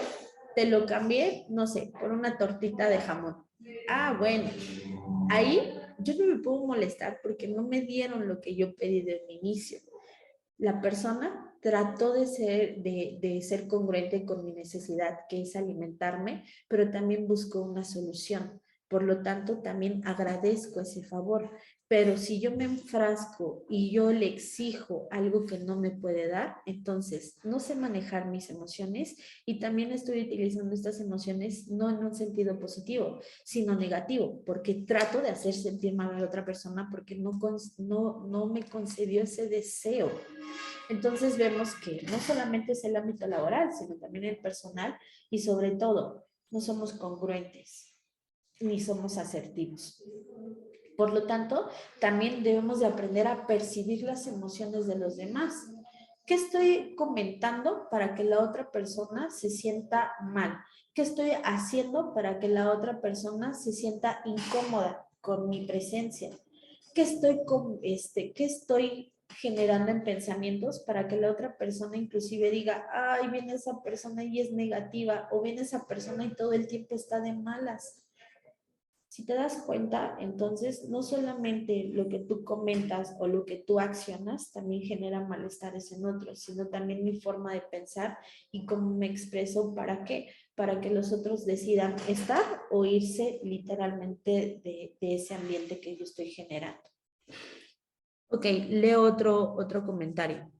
te lo cambié, no sé, por una tortita de jamón. Ah, bueno, ahí yo no me puedo molestar porque no me dieron lo que yo pedí desde el inicio. La persona trató de ser congruente con mi necesidad, que es alimentarme, pero también buscó una solución. Por lo tanto, también agradezco ese favor. Pero si yo me enfrasco y yo le exijo algo que no me puede dar, entonces no sé manejar mis emociones y también estoy utilizando estas emociones no en un sentido positivo, sino negativo, porque trato de hacer sentir mal a la otra persona porque no me concedió ese deseo. Entonces vemos que no solamente es el ámbito laboral, sino también el personal y sobre todo no somos congruentes ni somos asertivos. Por lo tanto, también debemos de aprender a percibir las emociones de los demás. ¿Qué estoy comentando para que la otra persona se sienta mal? ¿Qué estoy haciendo para que la otra persona se sienta incómoda con mi presencia? ¿Qué estoy generando en pensamientos para que la otra persona inclusive diga, ay, viene esa persona y es negativa, o viene esa persona y todo el tiempo está de malas? Si te das cuenta, entonces no solamente lo que tú comentas o lo que tú accionas también genera malestares en otros, sino también mi forma de pensar y cómo me expreso, ¿para qué? Para que los otros decidan estar o irse literalmente de ese ambiente que yo estoy generando. Ok, leo otro comentario.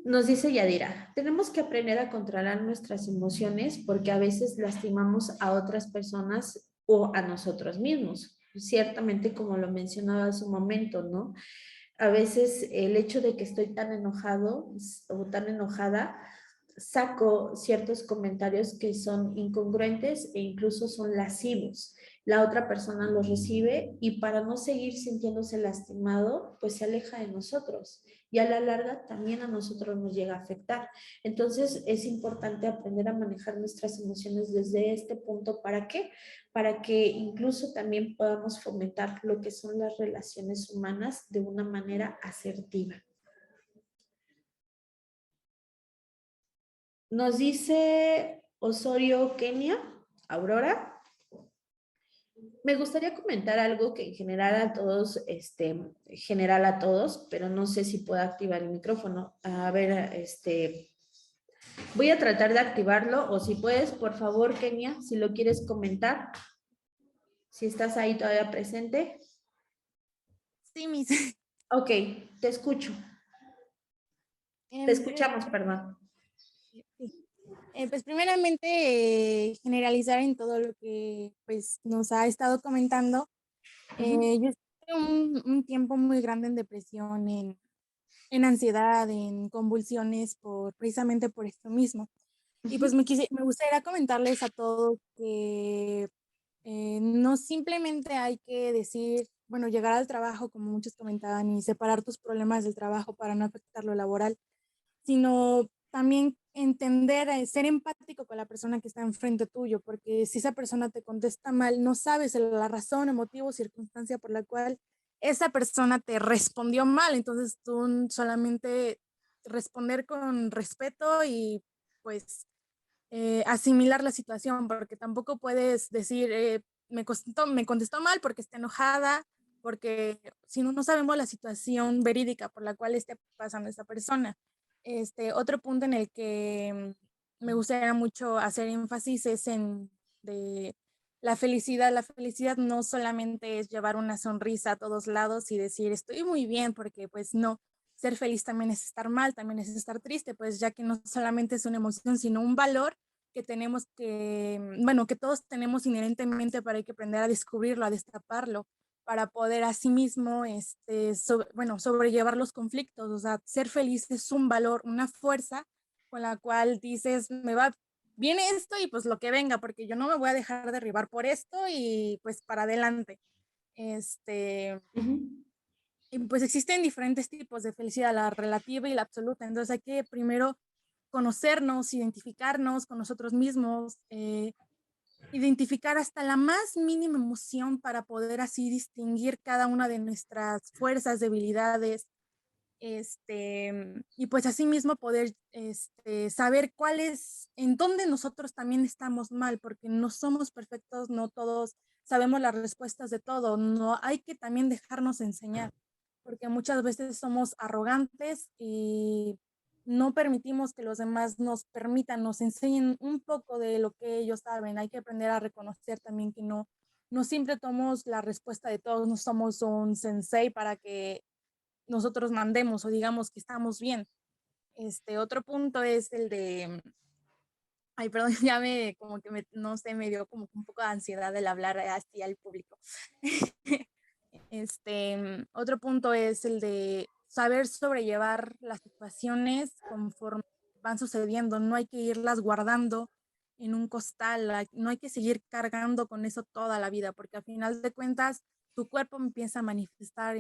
Nos dice Yadira, tenemos que aprender a controlar nuestras emociones porque a veces lastimamos a otras personas o a nosotros mismos. Ciertamente, como lo mencionaba hace un momento, ¿no? A veces el hecho de que estoy tan enojado o tan enojada, saco ciertos comentarios que son incongruentes e incluso son lascivos. La otra persona los recibe y para no seguir sintiéndose lastimado, pues se aleja de nosotros y a la larga también a nosotros nos llega a afectar. Entonces es importante aprender a manejar nuestras emociones desde este punto. ¿Para qué? Para que incluso también podamos fomentar lo que son las relaciones humanas de una manera asertiva. Nos dice Osorio Kenia, Aurora. Me gustaría comentar algo que en general a todos, general a todos, pero no sé si puedo activar el micrófono. A ver, voy a tratar de activarlo o si puedes, por favor, Kenia, si lo quieres comentar, si estás ahí todavía presente. Sí, mis. Ok, te escucho. Te escuchamos, perdón. Sí. Pues primeramente generalizar en todo lo que pues nos ha estado comentando. Yo estuve un tiempo muy grande en depresión, en ansiedad, en convulsiones precisamente por esto mismo. Y pues me gustaría comentarles a todos que no simplemente hay que decir, bueno, llegar al trabajo, como muchos comentaban, y separar tus problemas del trabajo para no afectar lo laboral, sino también entender, ser empático con la persona que está enfrente tuyo, porque si esa persona te contesta mal, no sabes la razón, el motivo, circunstancia por la cual esa persona te respondió mal, entonces tú solamente responder con respeto y pues asimilar la situación, porque tampoco puedes decir, me contestó mal porque está enojada, porque si no, no sabemos la situación verídica por la cual esté pasando esta persona. Otro punto en el que me gustaría mucho hacer énfasis es en de la felicidad. La felicidad no solamente es llevar una sonrisa a todos lados y decir estoy muy bien, porque pues no, ser feliz también es estar mal, también es estar triste, pues ya que no solamente es una emoción, sino un valor que tenemos bueno, que todos tenemos inherentemente, para hay que aprender a descubrirlo, a destaparlo, para poder asimismo, bueno, sobrellevar los conflictos. O sea, ser feliz es un valor, una fuerza con la cual dices, viene esto y pues lo que venga, porque yo no me voy a dejar derribar por esto y pues para adelante. Y pues existen diferentes tipos de felicidad, la relativa y la absoluta. Entonces hay que primero conocernos, identificarnos con nosotros mismos, identificar hasta la más mínima emoción para poder así distinguir cada una de nuestras fuerzas, debilidades, y pues así mismo poder saber en dónde nosotros también estamos mal, porque no somos perfectos, no todos sabemos las respuestas de todo, no hay que también dejarnos enseñar, porque muchas veces somos arrogantes y no permitimos que los demás nos permitan, nos enseñen un poco de lo que ellos saben. Hay que aprender a reconocer también que no siempre tomamos la respuesta de todos, no somos un sensei para que nosotros mandemos o digamos que estamos bien. Otro punto es el de, ay, perdón, ya no sé, me dio como un poco de ansiedad el hablar así al público. Otro punto es el de saber sobrellevar las situaciones conforme van sucediendo. No hay que irlas guardando en un costal, no hay que seguir cargando con eso toda la vida, porque al final de cuentas tu cuerpo empieza a manifestar,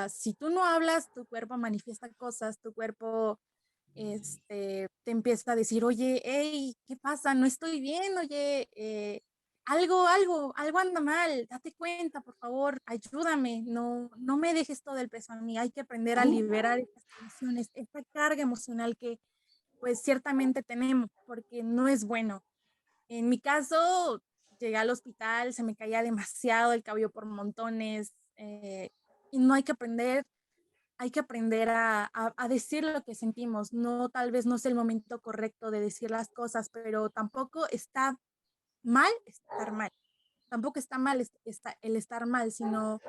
si tú no hablas, tu cuerpo manifiesta cosas, tu cuerpo te empieza a decir, oye, hey, ¿qué pasa? No estoy bien, oye, algo anda mal, date cuenta, por favor, ayúdame, no me dejes todo el peso a mí, hay que aprender a liberar estas emociones, esta carga emocional que pues ciertamente tenemos, porque no es bueno. En mi caso, llegué al hospital, se me caía demasiado el cabello por montones, y no hay que aprender a decir lo que sentimos. No, tal vez no es el momento correcto de decir las cosas, pero tampoco está mal estar mal. Tampoco está mal el estar mal, sino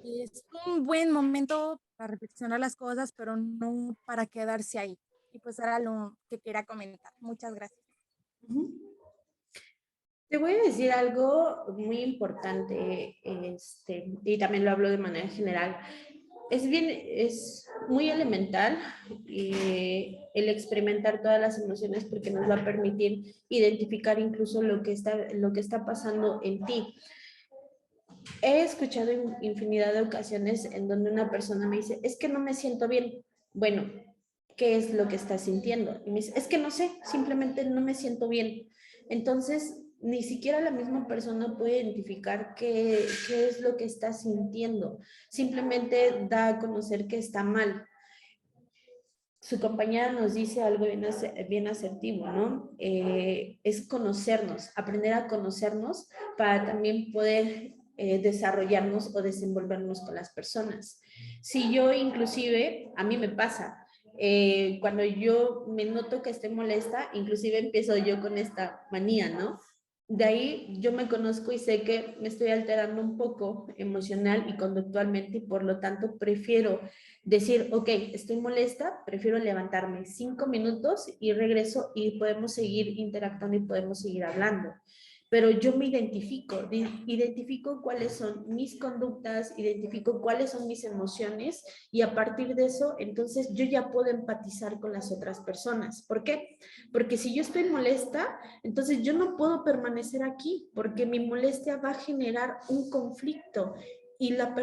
es un buen momento para reflexionar las cosas, pero no para quedarse ahí. Y pues era lo que quería comentar. Muchas gracias. Te voy a decir algo muy importante, y también lo hablo de manera general. Es muy elemental el experimentar todas las emociones porque nos va a permitir identificar incluso lo que está pasando en ti. He escuchado infinidad de ocasiones en donde una persona me dice, es que no me siento bien. Bueno, ¿qué es lo que estás sintiendo? Y me dice, es que no sé, simplemente no me siento bien. Entonces, ni siquiera la misma persona puede identificar qué es lo que está sintiendo. Simplemente da a conocer que está mal. Su compañera nos dice algo bien asertivo, ¿no? Es conocernos, aprender a conocernos para también poder desarrollarnos o desenvolvernos con las personas. Si yo inclusive, a mí me pasa, cuando yo me noto que estoy molesta, inclusive empiezo yo con esta manía, ¿no? De ahí yo me conozco y sé que me estoy alterando un poco emocional y conductualmente y por lo tanto prefiero decir, ok, estoy molesta, prefiero levantarme 5 minutos y regreso y podemos seguir interactuando y podemos seguir hablando. Pero yo me identifico cuáles son mis conductas, identifico cuáles son mis emociones y a partir de eso, entonces yo ya puedo empatizar con las otras personas. ¿Por qué? Porque si yo estoy molesta, entonces yo no puedo permanecer aquí porque mi molestia va a generar un conflicto y la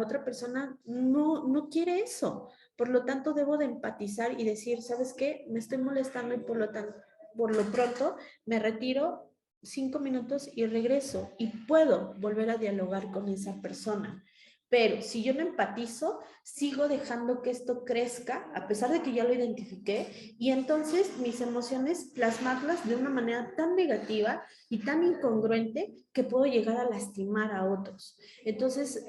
otra persona no quiere eso. Por lo tanto, debo de empatizar y decir, ¿sabes qué? Me estoy molestando y por lo pronto me retiro 5 minutos y regreso y puedo volver a dialogar con esa persona. Pero si yo no empatizo, sigo dejando que esto crezca, a pesar de que ya lo identifiqué, y entonces mis emociones plasmarlas de una manera tan negativa y tan incongruente que puedo llegar a lastimar a otros. Entonces,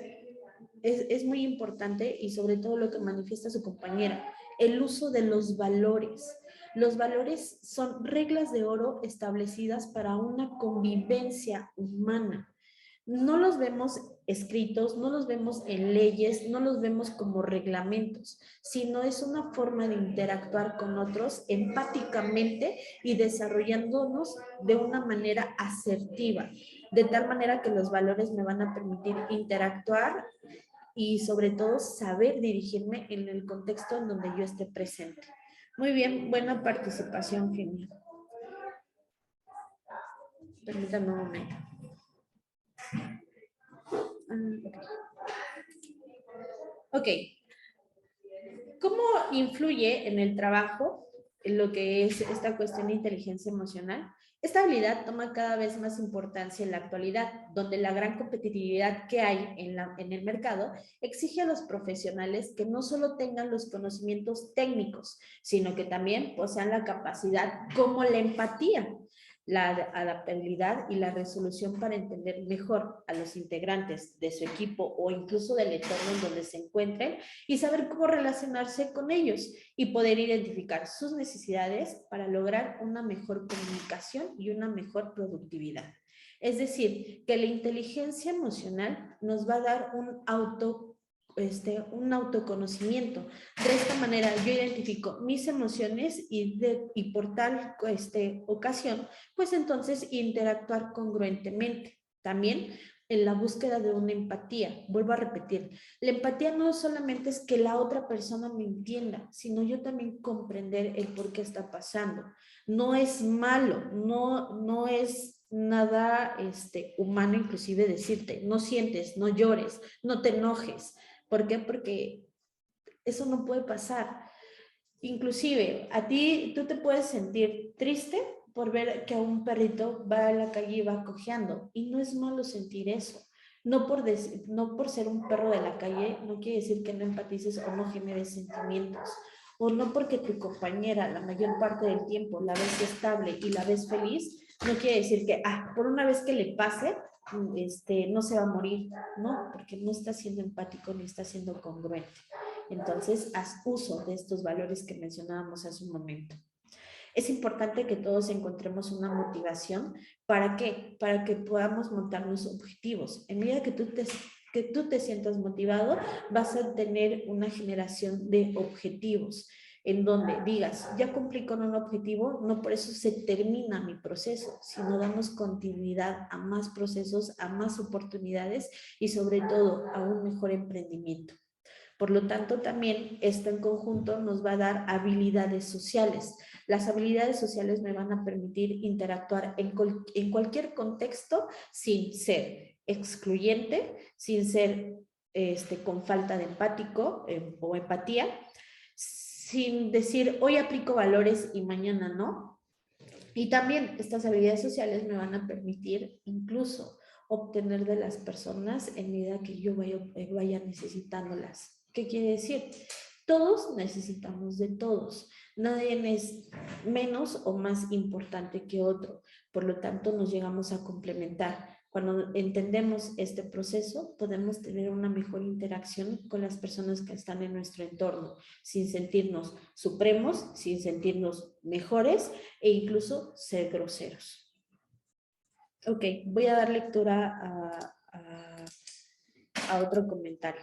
es muy importante y sobre todo lo que manifiesta su compañera, el uso de los valores. Los valores son reglas de oro establecidas para una convivencia humana. No los vemos escritos, no los vemos en leyes, no los vemos como reglamentos, sino es una forma de interactuar con otros empáticamente y desarrollándonos de una manera asertiva, de tal manera que los valores me van a permitir interactuar y sobre todo saber dirigirme en el contexto en donde yo esté presente. Muy bien, buena participación, Genia. Permítame un momento. Ok. ¿Cómo influye en el trabajo en lo que es esta cuestión de inteligencia emocional? Esta habilidad toma cada vez más importancia en la actualidad, donde la gran competitividad que hay en el mercado exige a los profesionales que no solo tengan los conocimientos técnicos, sino que también posean la capacidad como la empatía. la adaptabilidad y la resolución para entender mejor a los integrantes de su equipo o incluso del entorno en donde se encuentren y saber cómo relacionarse con ellos y poder identificar sus necesidades para lograr una mejor comunicación y una mejor productividad. Es decir, que la inteligencia emocional nos va a dar un autoconocimiento. De esta manera yo identifico mis emociones y por tal ocasión, pues entonces interactuar congruentemente. También en la búsqueda de una empatía. Vuelvo a repetir, la empatía no solamente es que la otra persona me entienda, sino yo también comprender el por qué está pasando. No es malo, no es nada humano inclusive decirte, no sientes, no llores, no te enojes. ¿Por qué? Porque eso no puede pasar. Inclusive, tú te puedes sentir triste por ver que a un perrito va a la calle y va cojeando. Y no es malo sentir eso. No por ser un perro de la calle, no quiere decir que no empatices o no generes sentimientos. O no porque tu compañera la mayor parte del tiempo la ves estable y la ves feliz, no quiere decir que, por una vez que le pase, no se va a morir, no, porque no está siendo empático ni está siendo congruente. Entonces, haz uso de estos valores que mencionábamos hace un momento. Es importante que todos encontremos una motivación. ¿Para qué? Para que podamos montarnos objetivos. En medida que tú te sientas motivado, vas a tener una generación de objetivos en donde digas, ya cumplí con un objetivo, no por eso se termina mi proceso, sino damos continuidad a más procesos, a más oportunidades y sobre todo a un mejor emprendimiento. Por lo tanto, también esto en conjunto nos va a dar habilidades sociales. Las habilidades sociales me van a permitir interactuar en cualquier contexto sin ser excluyente, sin ser con falta de empático o empatía, sin decir hoy aplico valores y mañana no. Y también estas habilidades sociales me van a permitir incluso obtener de las personas en medida que yo vaya necesitándolas. ¿Qué quiere decir? Todos necesitamos de todos. Nadie es menos o más importante que otro. Por lo tanto, nos llegamos a complementar. Cuando entendemos este proceso, podemos tener una mejor interacción con las personas que están en nuestro entorno, sin sentirnos supremos, sin sentirnos mejores e incluso ser groseros. Ok, voy a dar lectura a otro comentario.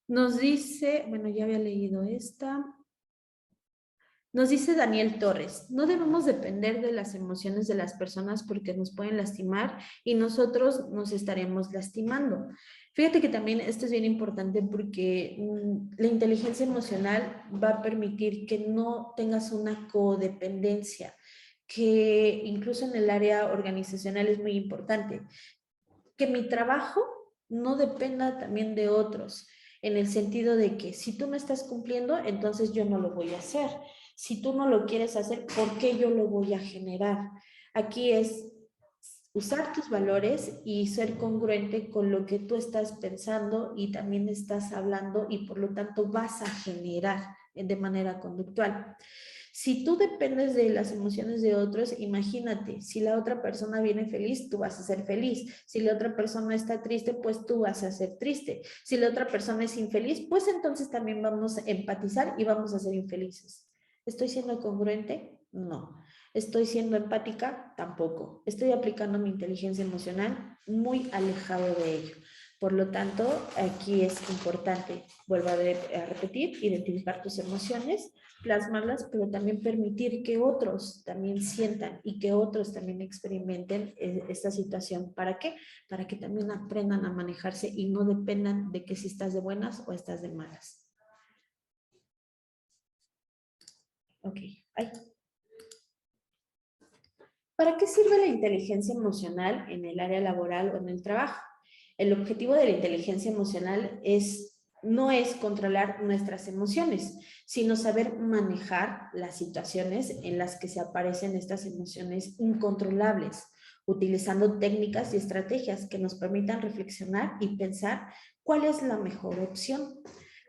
Nos dice, bueno, ya había leído esta. Nos dice Daniel Torres, no debemos depender de las emociones de las personas porque nos pueden lastimar y nosotros nos estaremos lastimando. Fíjate que también esto es bien importante porque la inteligencia emocional va a permitir que no tengas una codependencia, que incluso en el área organizacional es muy importante, que mi trabajo no dependa también de otros, en el sentido de que si tú no estás cumpliendo, entonces yo no lo voy a hacer. Si tú no lo quieres hacer, ¿por qué yo lo voy a generar? Aquí es usar tus valores y ser congruente con lo que tú estás pensando y también estás hablando y por lo tanto vas a generar de manera conductual. Si tú dependes de las emociones de otros, imagínate, si la otra persona viene feliz, tú vas a ser feliz. Si la otra persona está triste, pues tú vas a ser triste. Si la otra persona es infeliz, pues entonces también vamos a empatizar y vamos a ser infelices. ¿Estoy siendo congruente? No. ¿Estoy siendo empática? Tampoco. ¿Estoy aplicando mi inteligencia emocional? Muy alejado de ello. Por lo tanto, aquí es importante, vuelvo a repetir, identificar tus emociones, plasmarlas, pero también permitir que otros también sientan y que otros también experimenten esta situación. ¿Para qué? Para que también aprendan a manejarse y no dependan de que si estás de buenas o estás de malas. Ok, ahí. ¿Para qué sirve la inteligencia emocional en el área laboral o en el trabajo? El objetivo de la inteligencia emocional no es controlar nuestras emociones, sino saber manejar las situaciones en las que se aparecen estas emociones incontrolables, utilizando técnicas y estrategias que nos permitan reflexionar y pensar cuál es la mejor opción.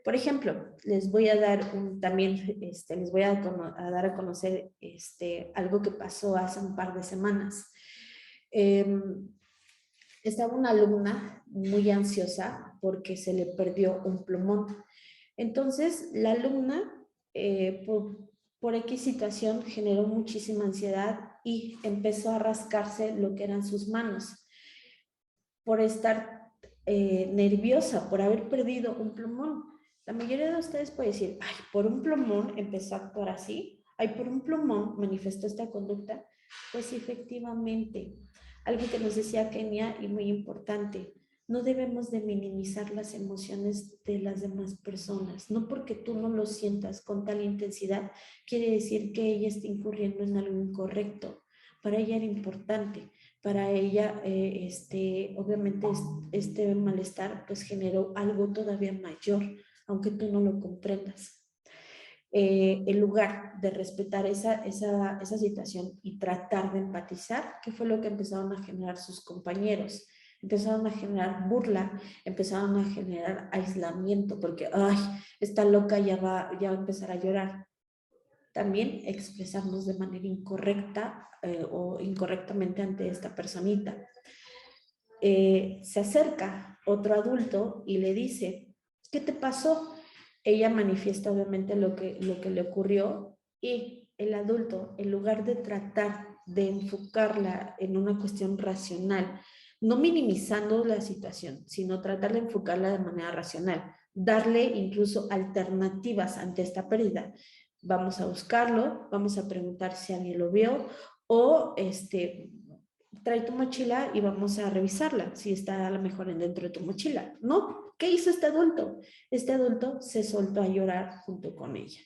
Por ejemplo, les voy a dar también, les voy a dar a conocer algo que pasó hace un par de semanas. Estaba una alumna muy ansiosa porque se le perdió un plumón. Entonces, la alumna, por X situación, generó muchísima ansiedad y empezó a rascarse lo que eran sus manos por estar nerviosa, por haber perdido un plumón. La mayoría de ustedes puede decir, ay, por un plumón empezó a actuar así, ay, por un plumón manifestó esta conducta. Pues efectivamente, algo que nos decía Kenia y muy importante, no debemos de minimizar las emociones de las demás personas. No porque tú no lo sientas con tal intensidad, quiere decir que ella está incurriendo en algo incorrecto. Para ella era importante. Para ella, obviamente, este malestar pues generó algo todavía mayor, aunque tú no lo comprendas. En lugar de respetar esa situación y tratar de empatizar, ¿qué fue lo que empezaron a generar sus compañeros? Empezaron a generar burla, empezaron a generar aislamiento, porque, ay, esta loca ya va a empezar a llorar. También expresarnos de manera incorrecta o incorrectamente ante esta personita. Se acerca otro adulto y le dice, ¿qué te pasó? Ella manifiesta obviamente lo que le ocurrió y el adulto, en lugar de tratar de enfocarla en una cuestión racional, no minimizando la situación, sino tratar de enfocarla de manera racional, darle incluso alternativas ante esta pérdida. Vamos a buscarlo, vamos a preguntar si alguien lo vio o trae tu mochila y vamos a revisarla, si está a lo mejor dentro de tu mochila. ¿No? ¿Qué hizo este adulto? Este adulto se soltó a llorar junto con ella.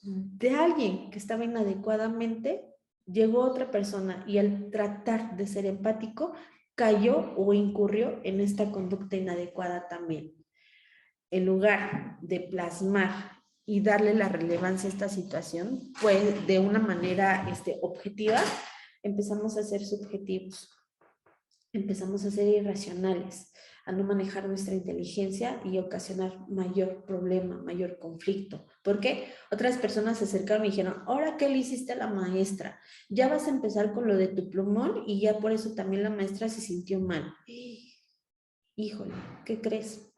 De alguien que estaba inadecuadamente, llegó otra persona y al tratar de ser empático, cayó o incurrió en esta conducta inadecuada también. En lugar de plasmar y darle la relevancia a esta situación, pues de una manera objetiva, empezamos a ser subjetivos, empezamos a ser irracionales, a no manejar nuestra inteligencia y ocasionar mayor problema, mayor conflicto. ¿Por qué? Otras personas se acercaron y dijeron, ¿ahora qué le hiciste a la maestra? Ya vas a empezar con lo de tu plumón y ya por eso también la maestra se sintió mal. Híjole, ¿qué crees?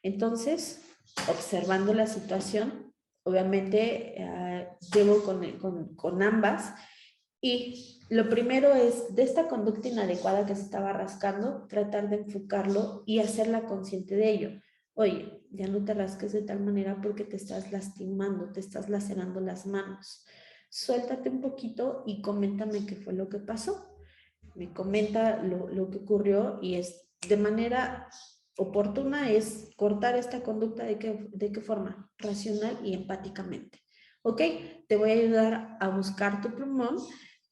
Entonces, observando la situación, obviamente llevo con ambas y lo primero es de esta conducta inadecuada que se estaba rascando, tratar de enfocarlo y hacerla consciente de ello. Oye, ya no te rasques de tal manera porque te estás lastimando, te estás lacerando las manos. Suéltate un poquito y coméntame qué fue lo que pasó. Me comenta lo que ocurrió y es de manera oportuna es cortar esta conducta ¿de qué forma? Racional y empáticamente. Ok, te voy a ayudar a buscar tu plumón,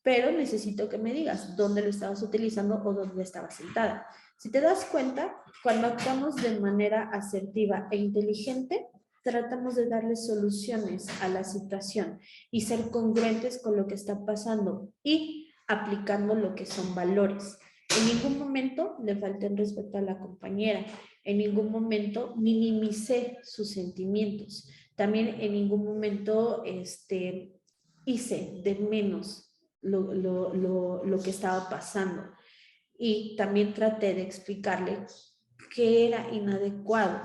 pero necesito que me digas dónde lo estabas utilizando o dónde estabas sentada. Si te das cuenta, cuando actuamos de manera asertiva e inteligente, tratamos de darle soluciones a la situación y ser congruentes con lo que está pasando y aplicando lo que son valores. En ningún momento le falté el respeto a la compañera, en ningún momento minimicé sus sentimientos, también en ningún momento hice de menos lo que estaba pasando y también traté de explicarle que era inadecuado.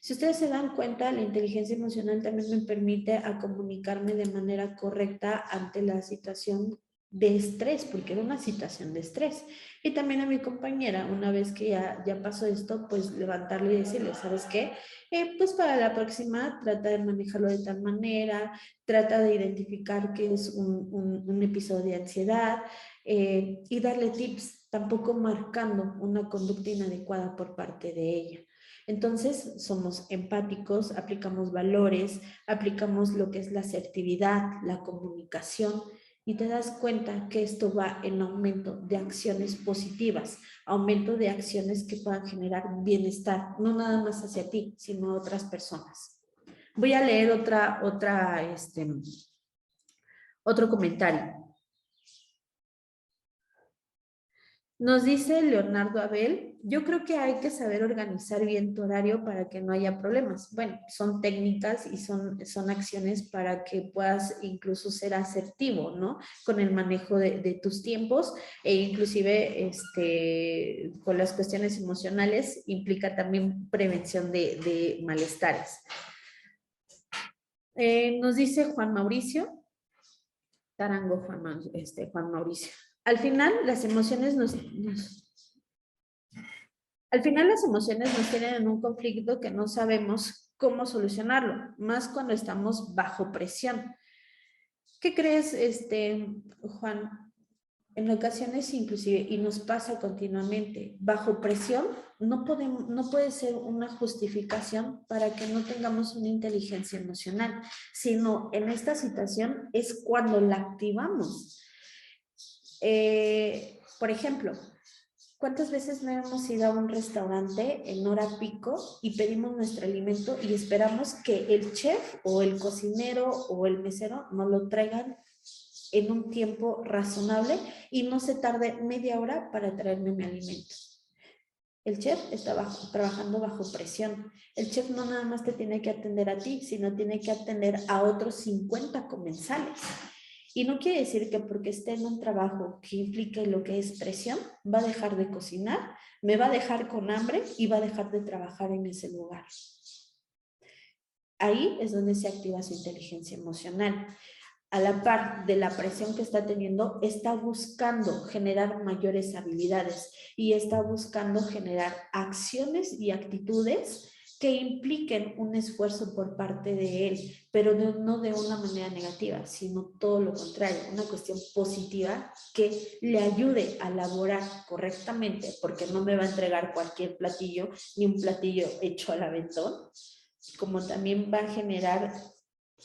Si ustedes se dan cuenta, la inteligencia emocional también me permite a comunicarme de manera correcta ante la situación de estrés, porque era una situación de estrés. Y también a mi compañera, una vez que ya pasó esto, pues levantarle y decirle, ¿sabes qué? Pues para la próxima trata de manejarlo de tal manera, trata de identificar que es un episodio de ansiedad y darle tips, tampoco marcando una conducta inadecuada por parte de ella. Entonces, somos empáticos, aplicamos valores, aplicamos lo que es la asertividad, la comunicación, y te das cuenta que esto va en aumento de acciones positivas, aumento de acciones que puedan generar bienestar, no nada más hacia ti, sino a otras personas. Voy a leer otro comentario. Nos dice Leonardo Abel, yo creo que hay que saber organizar bien tu horario para que no haya problemas. Bueno, son técnicas y son acciones para que puedas incluso ser asertivo, ¿no? Con el manejo de tus tiempos e inclusive con las cuestiones emocionales implica también prevención de malestares. Nos dice Juan Mauricio, Tarango Juan Mauricio. Al final, las emociones nos tienen en un conflicto que no sabemos cómo solucionarlo, más cuando estamos bajo presión. ¿Qué crees, Juan? En ocasiones inclusive, y nos pasa continuamente, bajo presión no puede ser una justificación para que no tengamos una inteligencia emocional, sino en esta situación es cuando la activamos. Por ejemplo, ¿cuántas veces no hemos ido a un restaurante en hora pico y pedimos nuestro alimento y esperamos que el chef o el cocinero o el mesero nos lo traigan en un tiempo razonable y no se tarde media hora para traerme mi alimento? El chef está trabajando bajo presión. El chef no nada más te tiene que atender a ti, sino tiene que atender a otros 50 comensales. Y no quiere decir que porque esté en un trabajo que implique lo que es presión, va a dejar de cocinar, me va a dejar con hambre y va a dejar de trabajar en ese lugar. Ahí es donde se activa su inteligencia emocional. A la par de la presión que está teniendo, está buscando generar mayores habilidades y está buscando generar acciones y actitudes que impliquen un esfuerzo por parte de él, pero no de una manera negativa, sino todo lo contrario, una cuestión positiva que le ayude a elaborar correctamente, porque no me va a entregar cualquier platillo, ni un platillo hecho al aventón, como también va a generar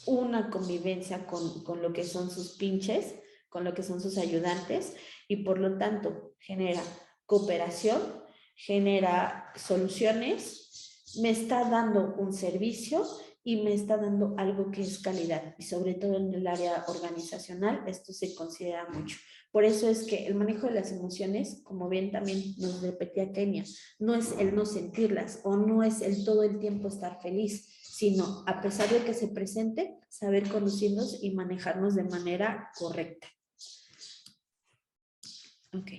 una convivencia con lo que son sus pinches, con lo que son sus ayudantes, y por lo tanto genera cooperación, genera soluciones, me está dando un servicio y me está dando algo que es calidad, y sobre todo en el área organizacional esto se considera mucho. Por eso es que el manejo de las emociones, como bien también nos repetía Kenia, no es el no sentirlas o no es el todo el tiempo estar feliz, sino a pesar de que se presente, saber conducirnos y manejarnos de manera correcta. Ok.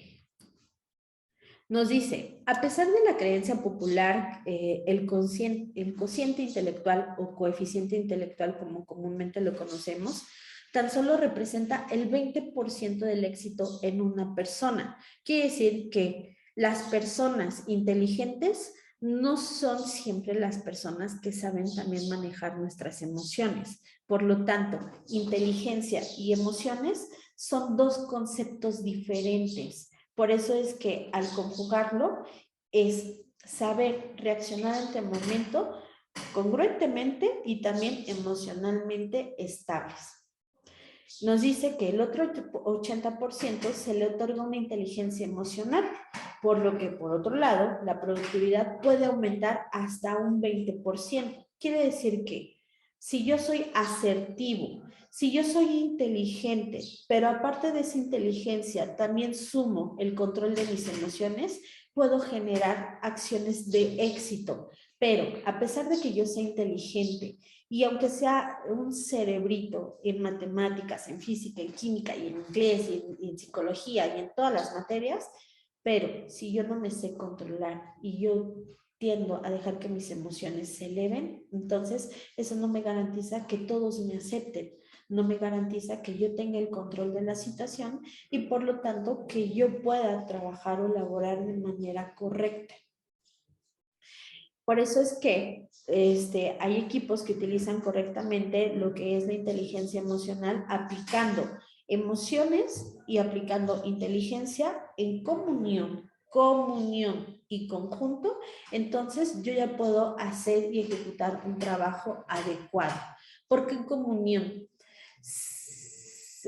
Nos dice, a pesar de la creencia popular, el cociente intelectual o coeficiente intelectual, como comúnmente lo conocemos, tan solo representa el 20% del éxito en una persona. Quiere decir que las personas inteligentes no son siempre las personas que saben también manejar nuestras emociones. Por lo tanto, inteligencia y emociones son dos conceptos diferentes. Por eso es que al conjugarlo es saber reaccionar ante el momento congruentemente y también emocionalmente estables. Nos dice que el otro 80% se le otorga una inteligencia emocional, por lo que por otro lado la productividad puede aumentar hasta un 20%. Quiere decir que si yo soy asertivo, si yo soy inteligente, pero aparte de esa inteligencia también sumo el control de mis emociones, puedo generar acciones de éxito. Pero a pesar de que yo sea inteligente y aunque sea un cerebrito en matemáticas, en física, en química y en inglés y en psicología y en todas las materias, pero si yo no me sé controlar y yo tiendo a dejar que mis emociones se eleven, entonces eso no me garantiza que todos me acepten, no me garantiza que yo tenga el control de la situación y por lo tanto que yo pueda trabajar o laborar de manera correcta. Por eso es que hay equipos que utilizan correctamente lo que es la inteligencia emocional aplicando emociones y aplicando inteligencia en comunión y conjunto, entonces yo ya puedo hacer y ejecutar un trabajo adecuado. Porque en comunión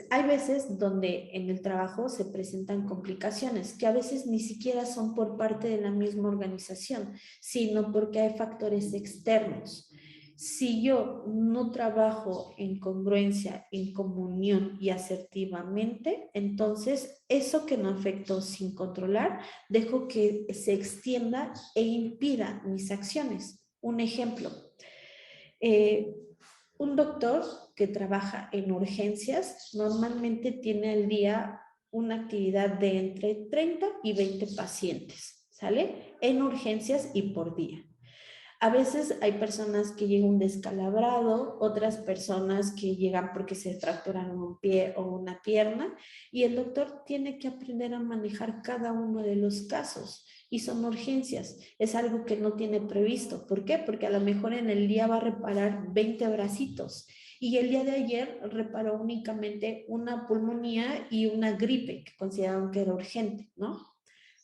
hay veces donde en el trabajo se presentan complicaciones que a veces ni siquiera son por parte de la misma organización, sino porque hay factores externos. Si yo no trabajo en congruencia, en comunión y asertivamente, entonces eso que no afectó sin controlar, dejo que se extienda e impida mis acciones. Un ejemplo, un doctor que trabaja en urgencias normalmente tiene al día una actividad de entre 30 y 20 pacientes, ¿sale? En urgencias y por día. A veces hay personas que llegan descalabrado, otras personas que llegan porque se fracturaron un pie o una pierna, y el doctor tiene que aprender a manejar cada uno de los casos. Y son urgencias, es algo que no tiene previsto. ¿Por qué? Porque a lo mejor en el día va a reparar 20 bracitos y el día de ayer reparó únicamente una pulmonía y una gripe que consideraron que era urgente, ¿no?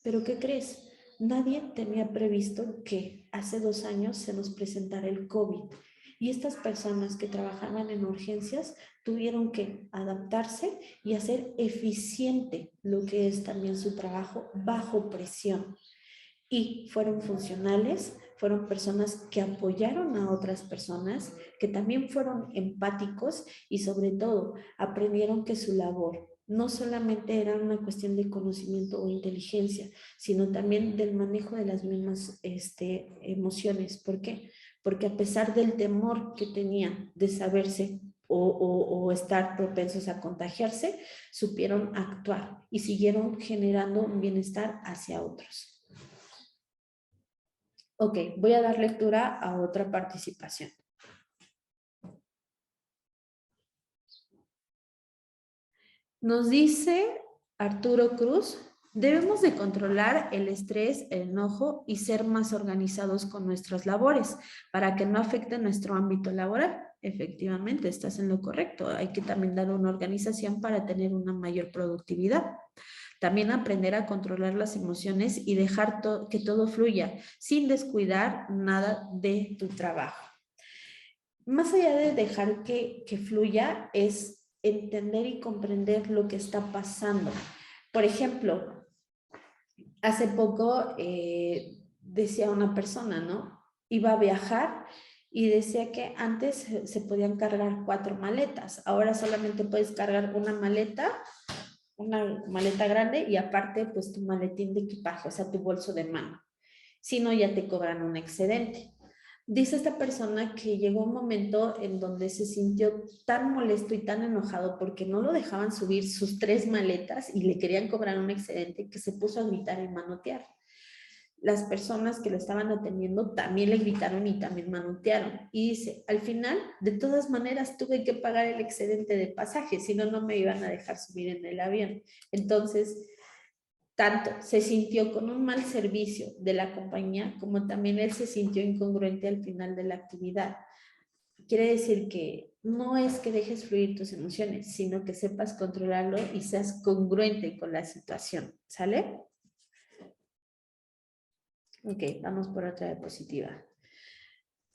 Pero ¿qué crees? Nadie tenía previsto que hace 2 años se nos presentara el COVID y estas personas que trabajaban en urgencias tuvieron que adaptarse y hacer eficiente lo que es también su trabajo bajo presión. Y fueron funcionales, fueron personas que apoyaron a otras personas, que también fueron empáticos y sobre todo aprendieron que su labor no solamente era una cuestión de conocimiento o inteligencia, sino también del manejo de las mismas emociones. ¿Por qué? Porque a pesar del temor que tenían de saberse o estar propensos a contagiarse, supieron actuar y siguieron generando un bienestar hacia otros. Ok, voy a dar lectura a otra participación. Nos dice Arturo Cruz, debemos de controlar el estrés, el enojo y ser más organizados con nuestras labores para que no afecte nuestro ámbito laboral. Efectivamente, estás en lo correcto. Hay que también dar una organización para tener una mayor productividad. También aprender a controlar las emociones y dejar que todo fluya sin descuidar nada de tu trabajo. Más allá de dejar que fluya, es entender y comprender lo que está pasando. Por ejemplo, hace poco decía una persona, ¿no? Iba a viajar y decía que antes se podían cargar 4 maletas. Ahora solamente puedes cargar una maleta grande y aparte pues tu maletín de equipaje, o sea, tu bolso de mano. Si no, ya te cobran un excedente. Dice esta persona que llegó un momento en donde se sintió tan molesto y tan enojado porque no lo dejaban subir sus 3 maletas y le querían cobrar un excedente que se puso a gritar y manotear. Las personas que lo estaban atendiendo también le gritaron y también manotearon. Y dice, al final, de todas maneras, tuve que pagar el excedente de pasaje, si no, no me iban a dejar subir en el avión. Entonces, tanto se sintió con un mal servicio de la compañía, como también él se sintió incongruente al final de la actividad. Quiere decir que no es que dejes fluir tus emociones, sino que sepas controlarlo y seas congruente con la situación, ¿sale? Ok, vamos por otra diapositiva.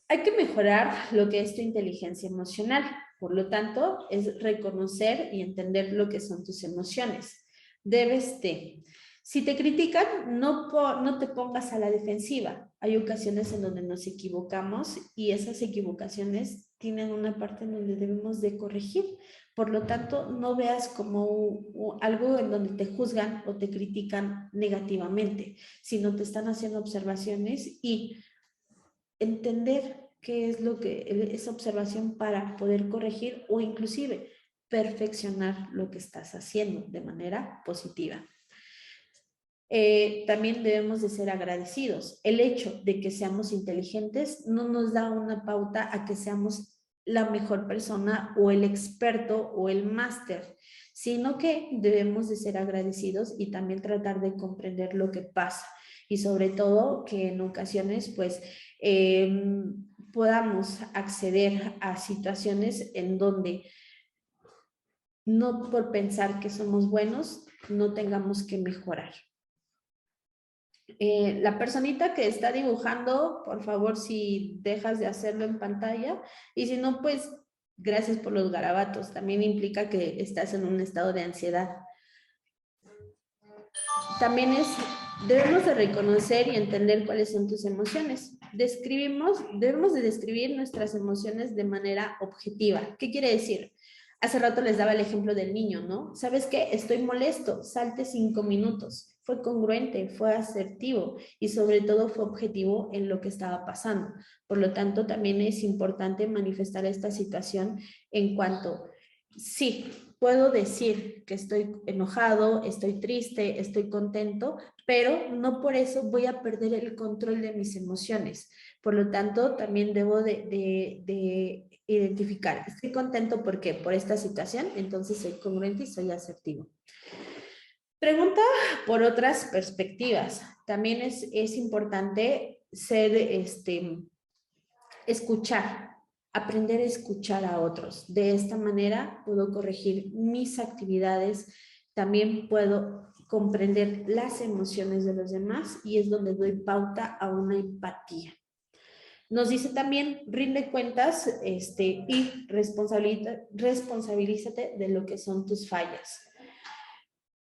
Hay que mejorar lo que es tu inteligencia emocional. Por lo tanto, es reconocer y entender lo que son tus emociones. Debes de... Si te critican, no te pongas a la defensiva. Hay ocasiones en donde nos equivocamos y esas equivocaciones tienen una parte en donde debemos de corregir. Por lo tanto, no veas como algo en donde te juzgan o te critican negativamente, sino te están haciendo observaciones y entender qué es lo que esa observación para poder corregir o inclusive perfeccionar lo que estás haciendo de manera positiva. También debemos de ser agradecidos. El hecho de que seamos inteligentes no nos da una pauta a que seamos la mejor persona o el experto o el máster, sino que debemos de ser agradecidos y también tratar de comprender lo que pasa y sobre todo que en ocasiones pues podamos acceder a situaciones en donde no por pensar que somos buenos no tengamos que mejorar. La personita que está dibujando, por favor, si dejas de hacerlo en pantalla, y si no, pues gracias por los garabatos, también implica que estás en un estado de ansiedad. también debemos de reconocer y entender cuáles son tus emociones. Debemos de describir nuestras emociones de manera objetiva. ¿Qué quiere decir? Hace rato les daba el ejemplo del niño, ¿no? ¿Sabes qué? Estoy molesto, salte 5 minutos. Fue congruente, fue asertivo y sobre todo fue objetivo en lo que estaba pasando. Por lo tanto, también es importante manifestar esta situación en cuanto, sí, puedo decir que estoy enojado, estoy triste, estoy contento, pero no por eso voy a perder el control de mis emociones. Por lo tanto, también debo de identificar, estoy contento porque por esta situación, entonces soy congruente y soy asertivo. Pregunta por otras perspectivas. También es importante escuchar, aprender a escuchar a otros. De esta manera puedo corregir mis actividades, también puedo comprender las emociones de los demás y es donde doy pauta a una empatía. Nos dice también, rinde cuentas y responsabilízate de lo que son tus fallas.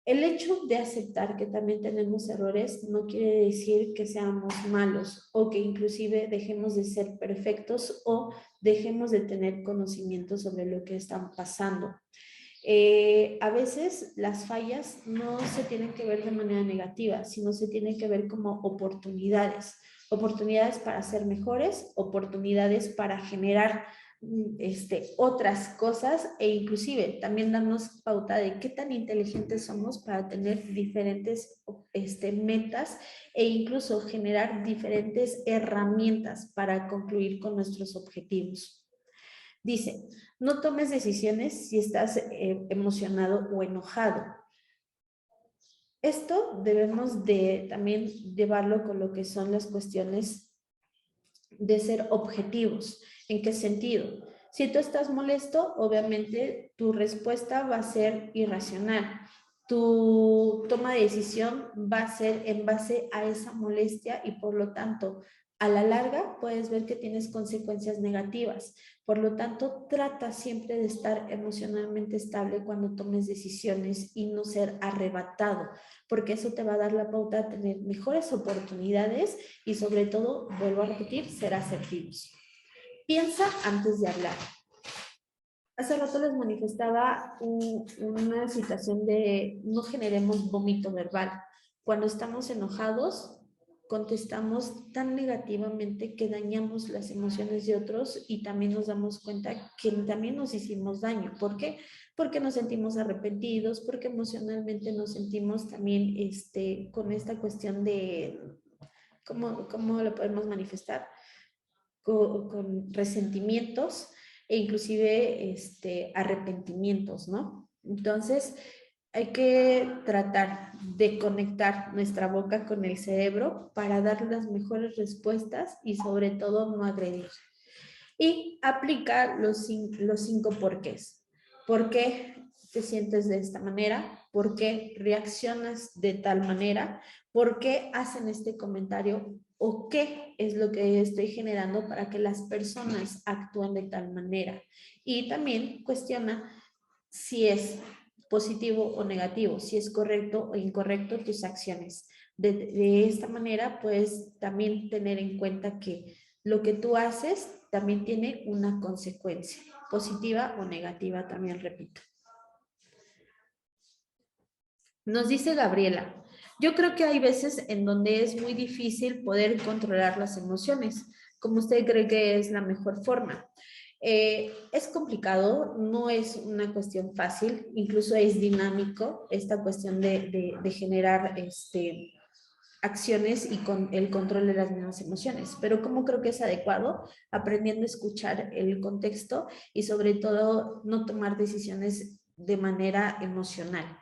El hecho de aceptar que también tenemos errores no quiere decir que seamos malos o que inclusive dejemos de ser perfectos o dejemos de tener conocimiento sobre lo que están pasando. A veces las fallas no se tienen que ver de manera negativa, sino se tienen que ver como oportunidades. Oportunidades para ser mejores, oportunidades para generar otras cosas e inclusive también darnos pauta de qué tan inteligentes somos para tener diferentes metas e incluso generar diferentes herramientas para concluir con nuestros objetivos. Dice, no tomes decisiones si estás emocionado o enojado. Esto debemos de también llevarlo con lo que son las cuestiones de ser objetivos. ¿En qué sentido? Si tú estás molesto, obviamente tu respuesta va a ser irracional. Tu toma de decisión va a ser en base a esa molestia y por lo tanto, a la larga puedes ver que tienes consecuencias negativas. Por lo tanto, trata siempre de estar emocionalmente estable cuando tomes decisiones y no ser arrebatado, porque eso te va a dar la pauta a tener mejores oportunidades y sobre todo, vuelvo a repetir, ser asertivos. Piensa antes de hablar. Hace rato les manifestaba una situación de no generemos vómito verbal. Cuando estamos enojados, contestamos tan negativamente que dañamos las emociones de otros y también nos damos cuenta que también nos hicimos daño. ¿Por qué? Porque nos sentimos arrepentidos, porque emocionalmente nos sentimos también con esta cuestión de, ¿cómo lo podemos manifestar? Con resentimientos e inclusive arrepentimientos, ¿no? Entonces, hay que tratar de conectar nuestra boca con el cerebro para dar las mejores respuestas y sobre todo no agredir. Y aplica los 5 porqués. ¿Por qué te sientes de esta manera? ¿Por qué reaccionas de tal manera? ¿Por qué hacen este comentario? ¿O qué es lo que estoy generando para que las personas actúen de tal manera? Y también cuestiona si es positivo o negativo, si es correcto o incorrecto tus acciones. De esta manera, puedes también tener en cuenta que lo que tú haces también tiene una consecuencia, positiva o negativa, también repito. Nos dice Gabriela, yo creo que hay veces en donde es muy difícil poder controlar las emociones. ¿Cómo usted cree que es la mejor forma? Es complicado, no es una cuestión fácil, incluso es dinámico esta cuestión de generar acciones y con el control de las mismas emociones. Pero ¿cómo creo que es adecuado? Aprendiendo a escuchar el contexto y sobre todo no tomar decisiones de manera emocional.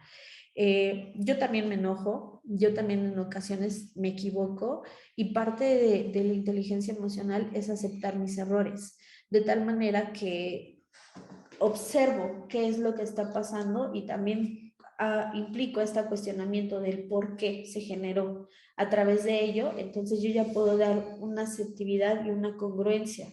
Yo también me enojo, yo también en ocasiones me equivoco y parte de la inteligencia emocional es aceptar mis errores, de tal manera que observo qué es lo que está pasando y también implico este cuestionamiento del por qué se generó. A través de ello, entonces yo ya puedo dar una asertividad y una congruencia.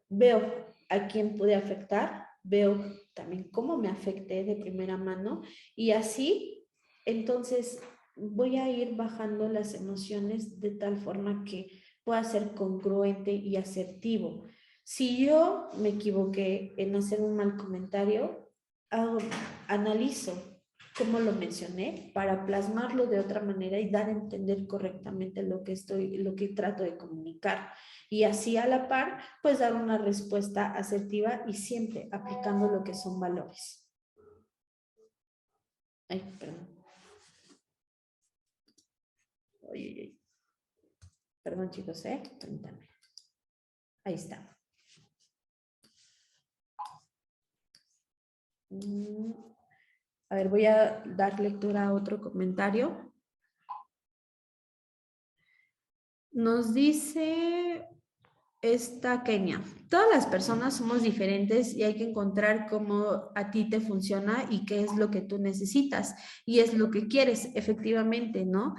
Veo a quién pude afectar, veo también cómo me afecté de primera mano y así, entonces, voy a ir bajando las emociones de tal forma que pueda ser congruente y asertivo. Si yo me equivoqué en hacer un mal comentario, analizo cómo lo mencioné para plasmarlo de otra manera y dar a entender correctamente lo que trato de comunicar. Y así a la par, pues dar una respuesta asertiva y siempre aplicando lo que son valores. Ay, perdón. Oye. Perdón, chicos, permítanme. Ahí está. A ver, voy a dar lectura a otro comentario. Nos dice esta Kenia. Todas las personas somos diferentes y hay que encontrar cómo a ti te funciona y qué es lo que tú necesitas y es lo que quieres, efectivamente, ¿no?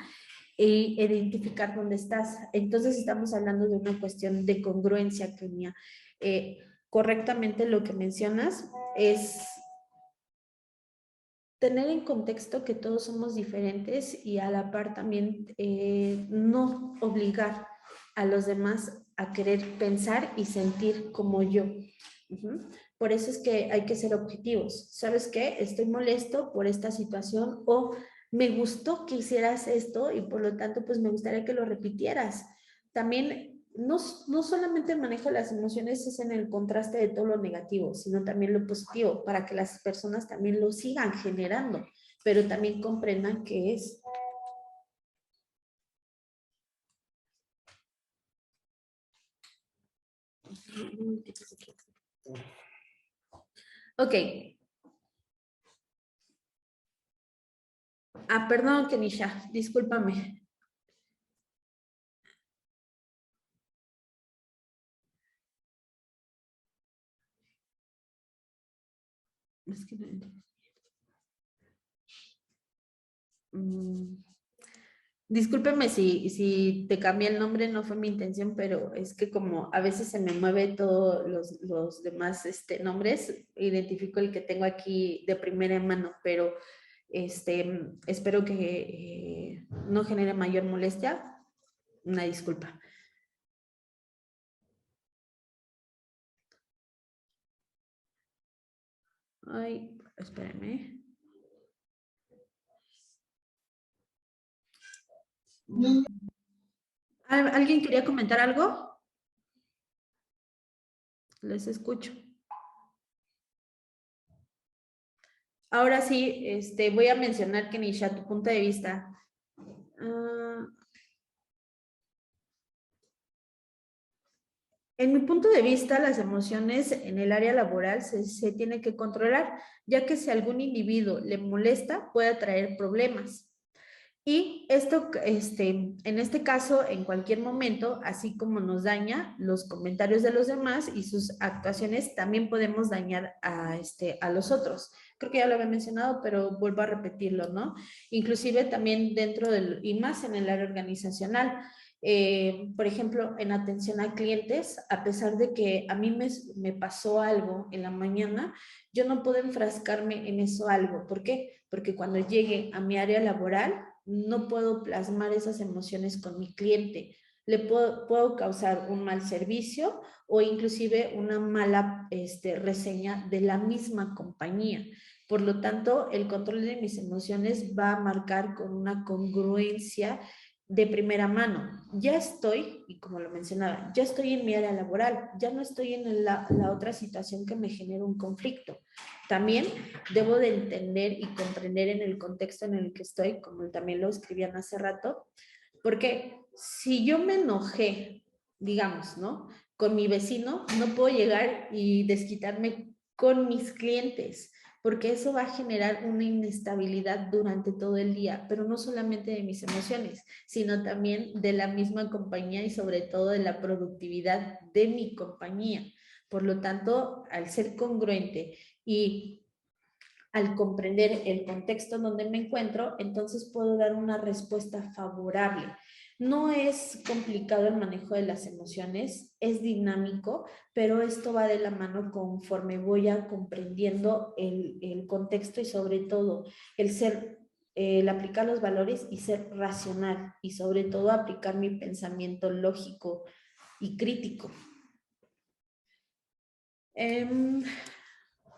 E identificar dónde estás. Entonces estamos hablando de una cuestión de congruencia, Kenia. Correctamente lo que mencionas es tener en contexto que todos somos diferentes y a la par también no obligar a los demás a querer pensar y sentir como yo. Por eso es que hay que ser objetivos. ¿Sabes qué? Estoy molesto por esta situación o me gustó que hicieras esto y por lo tanto pues me gustaría que lo repitieras. También no solamente el manejo de las emociones es en el contraste de todo lo negativo, sino también lo positivo, para que las personas también lo sigan generando, pero también comprendan qué es. Ok. Perdón, Kenisha, discúlpame. Es que discúlpeme si te cambié el nombre, no fue mi intención, pero es que como a veces se me mueve todos los demás nombres, identifico el que tengo aquí de primera mano, pero espero que no genere mayor molestia. Una disculpa. Ay, espérame. ¿Alguien quería comentar algo? Les escucho. Ahora sí, voy a mencionar, Kenisha, tu punto de vista. En mi punto de vista, las emociones en el área laboral se tienen que controlar, ya que si a algún individuo le molesta, puede traer problemas. Y esto, en este caso, en cualquier momento, así como nos daña los comentarios de los demás y sus actuaciones, también podemos dañar a los otros. Creo que ya lo había mencionado, pero vuelvo a repetirlo, ¿no? Inclusive también dentro del, y más en el área organizacional. Por ejemplo, en atención a clientes, a pesar de que a mí me pasó algo en la mañana, yo no puedo enfrascarme en eso algo. ¿Por qué? Porque cuando llegue a mi área laboral, no puedo plasmar esas emociones con mi cliente. Le puedo causar un mal servicio o inclusive una mala reseña de la misma compañía. Por lo tanto, el control de mis emociones va a marcar con una congruencia de primera mano. Ya estoy, y como lo mencionaba, ya estoy en mi área laboral, ya no estoy en la otra situación que me genera un conflicto. También debo de entender y comprender en el contexto en el que estoy, como también lo escribían hace rato, porque si yo me enojé, digamos, ¿no? Con mi vecino, no puedo llegar y desquitarme con mis clientes, porque eso va a generar una inestabilidad durante todo el día, pero no solamente de mis emociones, sino también de la misma compañía y sobre todo de la productividad de mi compañía. Por lo tanto, al ser congruente y al comprender el contexto en donde me encuentro, entonces puedo dar una respuesta favorable. No es complicado el manejo de las emociones, es dinámico, pero esto va de la mano conforme voy a comprendiendo el contexto y sobre todo el ser el aplicar los valores y ser racional y sobre todo aplicar mi pensamiento lógico y crítico.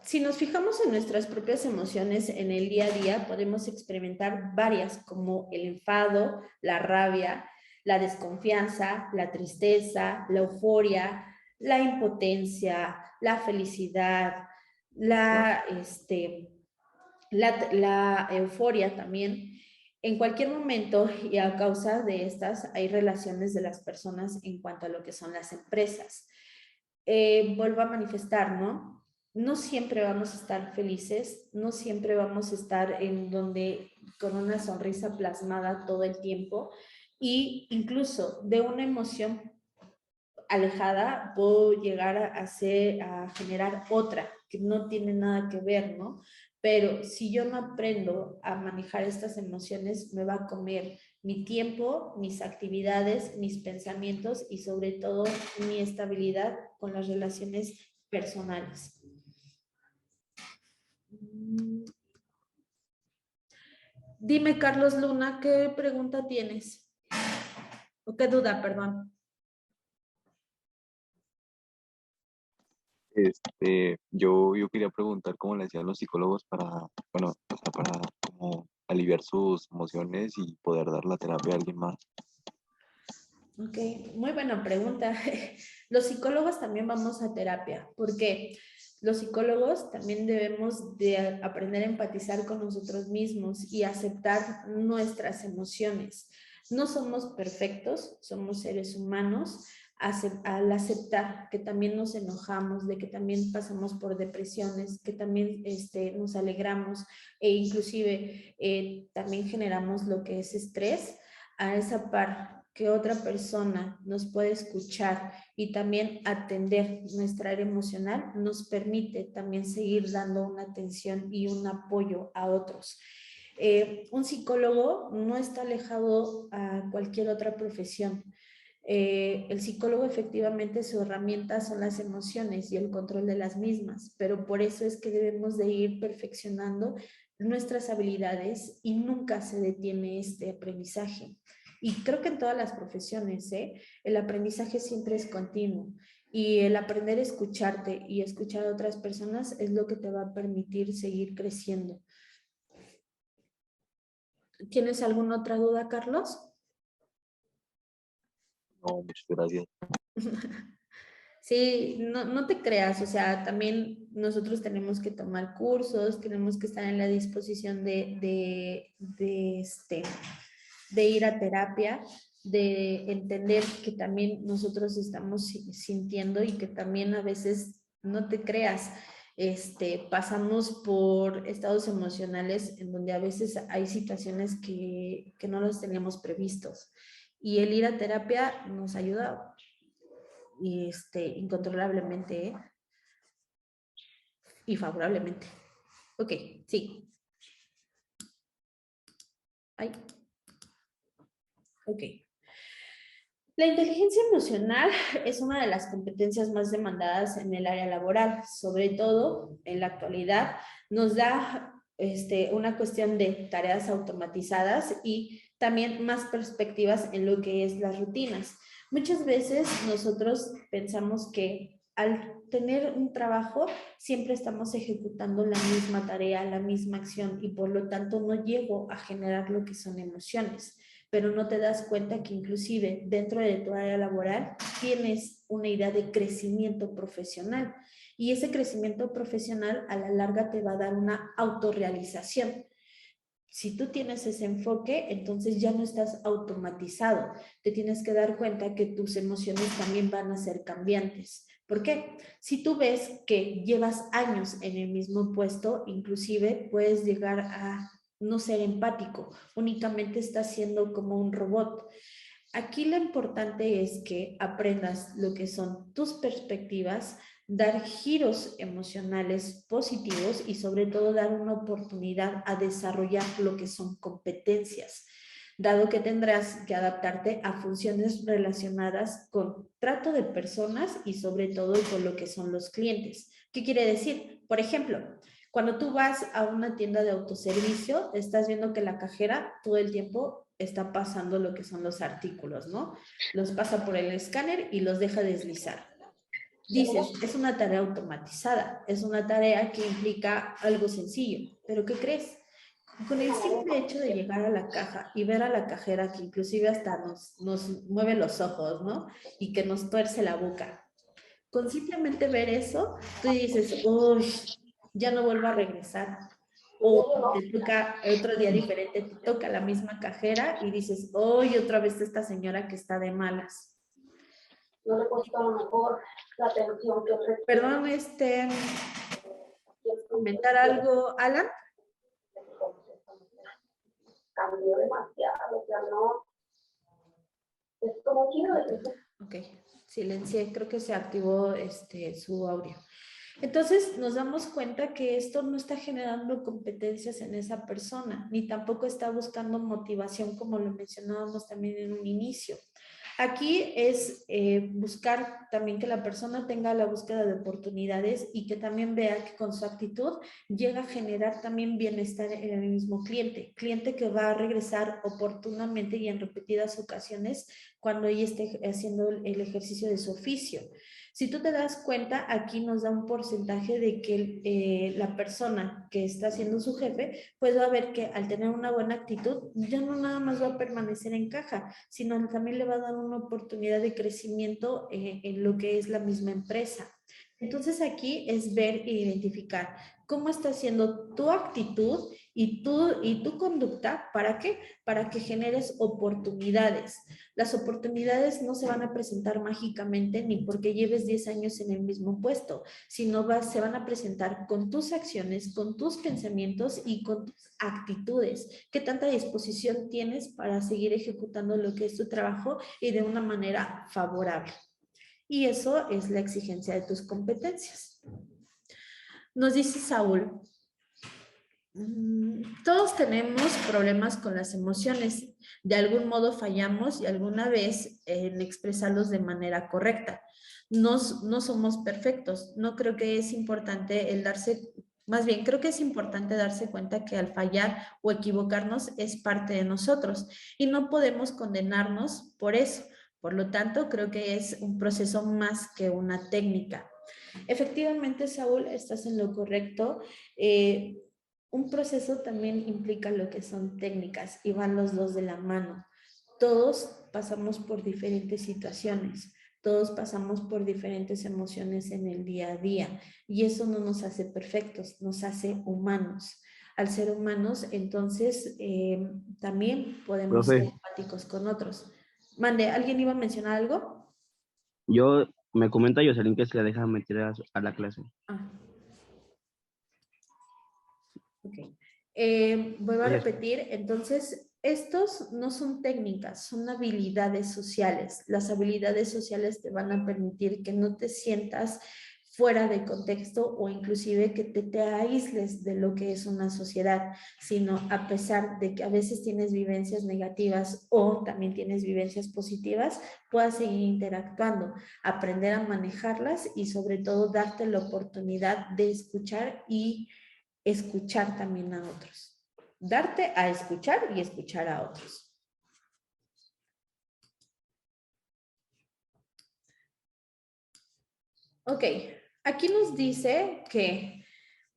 Si nos fijamos en nuestras propias emociones en el día a día, podemos experimentar varias como el enfado, la rabia, la desconfianza, la tristeza, la euforia, la impotencia, la felicidad, la euforia también. En cualquier momento y a causa de estas hay relaciones de las personas en cuanto a lo que son las empresas. Vuelvo a manifestar, ¿no? No siempre vamos a estar felices, no siempre vamos a estar en donde con una sonrisa plasmada todo el tiempo y incluso de una emoción alejada puedo llegar a generar otra que no tiene nada que ver, ¿no? Pero si yo no aprendo a manejar estas emociones, me va a comer mi tiempo, mis actividades, mis pensamientos y sobre todo mi estabilidad con las relaciones personales. Dime, Carlos Luna, ¿qué pregunta tienes? ¿O qué duda, perdón? Yo quería preguntar cómo le hacían los psicólogos para, bueno, o sea, para como aliviar sus emociones y poder dar la terapia a alguien más. Ok, muy buena pregunta. Los psicólogos también vamos a terapia, porque los psicólogos también debemos de aprender a empatizar con nosotros mismos y aceptar nuestras emociones. No somos perfectos, somos seres humanos. Al aceptar que también nos enojamos, de que también pasamos por depresiones, que también nos alegramos e inclusive también generamos lo que es estrés, a esa par que otra persona nos puede escuchar y también atender nuestra área emocional, nos permite también seguir dando una atención y un apoyo a otros. Un psicólogo no está alejado a cualquier otra profesión. El psicólogo efectivamente su herramienta son las emociones y el control de las mismas, pero por eso es que debemos de ir perfeccionando nuestras habilidades y nunca se detiene este aprendizaje. Y creo que en todas las profesiones, el aprendizaje siempre es continuo y el aprender a escucharte y escuchar a otras personas es lo que te va a permitir seguir creciendo. ¿Tienes alguna otra duda, Carlos? No, muchas gracias. Sí, no te creas, o sea, también nosotros tenemos que tomar cursos, tenemos que estar en la disposición de ir a terapia, de entender que también nosotros estamos sintiendo y que también a veces, no te creas, pasamos por estados emocionales en donde a veces hay situaciones que no los teníamos previstos. Y el ir a terapia nos ayuda y incontrolablemente y favorablemente. Ok, sí. Ay. Ok. La inteligencia emocional es una de las competencias más demandadas en el área laboral, sobre todo en la actualidad. Nos da una cuestión de tareas automatizadas y también más perspectivas en lo que es las rutinas. Muchas veces nosotros pensamos que al tener un trabajo siempre estamos ejecutando la misma tarea, la misma acción y por lo tanto no llego a generar lo que son emociones, pero no te das cuenta que inclusive dentro de tu área laboral tienes una idea de crecimiento profesional y ese crecimiento profesional a la larga te va a dar una autorrealización. Si tú tienes ese enfoque, entonces ya no estás automatizado. Te tienes que dar cuenta que tus emociones también van a ser cambiantes. ¿Por qué? Si tú ves que llevas años en el mismo puesto, inclusive puedes llegar a no ser empático, únicamente estás siendo como un robot. Aquí lo importante es que aprendas lo que son tus perspectivas, dar giros emocionales positivos y sobre todo dar una oportunidad a desarrollar lo que son competencias, dado que tendrás que adaptarte a funciones relacionadas con trato de personas y sobre todo con lo que son los clientes. ¿Qué quiere decir? Por ejemplo, Cuando tú vas a una tienda de autoservicio, estás viendo que la cajera todo el tiempo está pasando lo que son los artículos, ¿no? Los pasa por el escáner y los deja deslizar. Dices, es una tarea automatizada, es una tarea que implica algo sencillo, pero ¿qué crees? Con el simple hecho de llegar a la caja y ver a la cajera que inclusive hasta nos mueve los ojos, ¿no? Y que nos tuerce la boca. Con simplemente ver eso, tú dices, uy, ya no vuelvo a regresar. O te toca otro día diferente, te toca la misma cajera y dices, uy, otra vez esta señora que está de malas. No le he puesto a lo mejor la atención que ofrece. Perdón, ¿comentar algo, Alan? Cambió demasiado, o sea, no. Es como quiero. Ok, silencié, creo que se activó su audio. Entonces nos damos cuenta que esto no está generando competencias en esa persona, ni tampoco está buscando motivación como lo mencionábamos también en un inicio. Aquí es buscar también que la persona tenga la búsqueda de oportunidades y que también vea que con su actitud llega a generar también bienestar en el mismo cliente que va a regresar oportunamente y en repetidas ocasiones cuando ella esté haciendo el ejercicio de su oficio. Si tú te das cuenta, aquí nos da un porcentaje de que la persona que está siendo su jefe, pues va a ver que al tener una buena actitud, ya no nada más va a permanecer en caja, sino también le va a dar una oportunidad de crecimiento en lo que es la misma empresa. Entonces aquí es ver e identificar cómo está siendo tu actitud y tu conducta. ¿Para qué? Para que generes oportunidades. Las oportunidades no se van a presentar mágicamente ni porque lleves 10 años en el mismo puesto, sino se van a presentar con tus acciones, con tus pensamientos y con tus actitudes. ¿Qué tanta disposición tienes para seguir ejecutando lo que es tu trabajo y de una manera favorable? Y eso es la exigencia de tus competencias. Nos dice Saúl, todos tenemos problemas con las emociones. De algún modo fallamos y alguna vez en expresarlos de manera correcta. No somos perfectos. No creo que es importante más bien creo que es importante darse cuenta que al fallar o equivocarnos es parte de nosotros y no podemos condenarnos por eso. Por lo tanto, creo que es un proceso más que una técnica. Efectivamente, Saúl, estás en lo correcto. Un proceso también implica lo que son técnicas y van los dos de la mano. Todos pasamos por diferentes situaciones, todos pasamos por diferentes emociones en el día a día y eso no nos hace perfectos, nos hace humanos. Al ser humanos, entonces también podemos ser empáticos con otros. Mande, ¿alguien iba a mencionar algo? Me comenta Jocelyn que se le deja meter a la clase. Ok. Vuelvo a repetir, entonces, estos no son técnicas, son habilidades sociales. Las habilidades sociales te van a permitir que no te sientas fuera de contexto o inclusive que te aísles de lo que es una sociedad, sino a pesar de que a veces tienes vivencias negativas o también tienes vivencias positivas, puedas seguir interactuando, aprender a manejarlas y sobre todo darte la oportunidad de escuchar y escuchar también a otros. Darte a escuchar y escuchar a otros. Ok, aquí nos dice que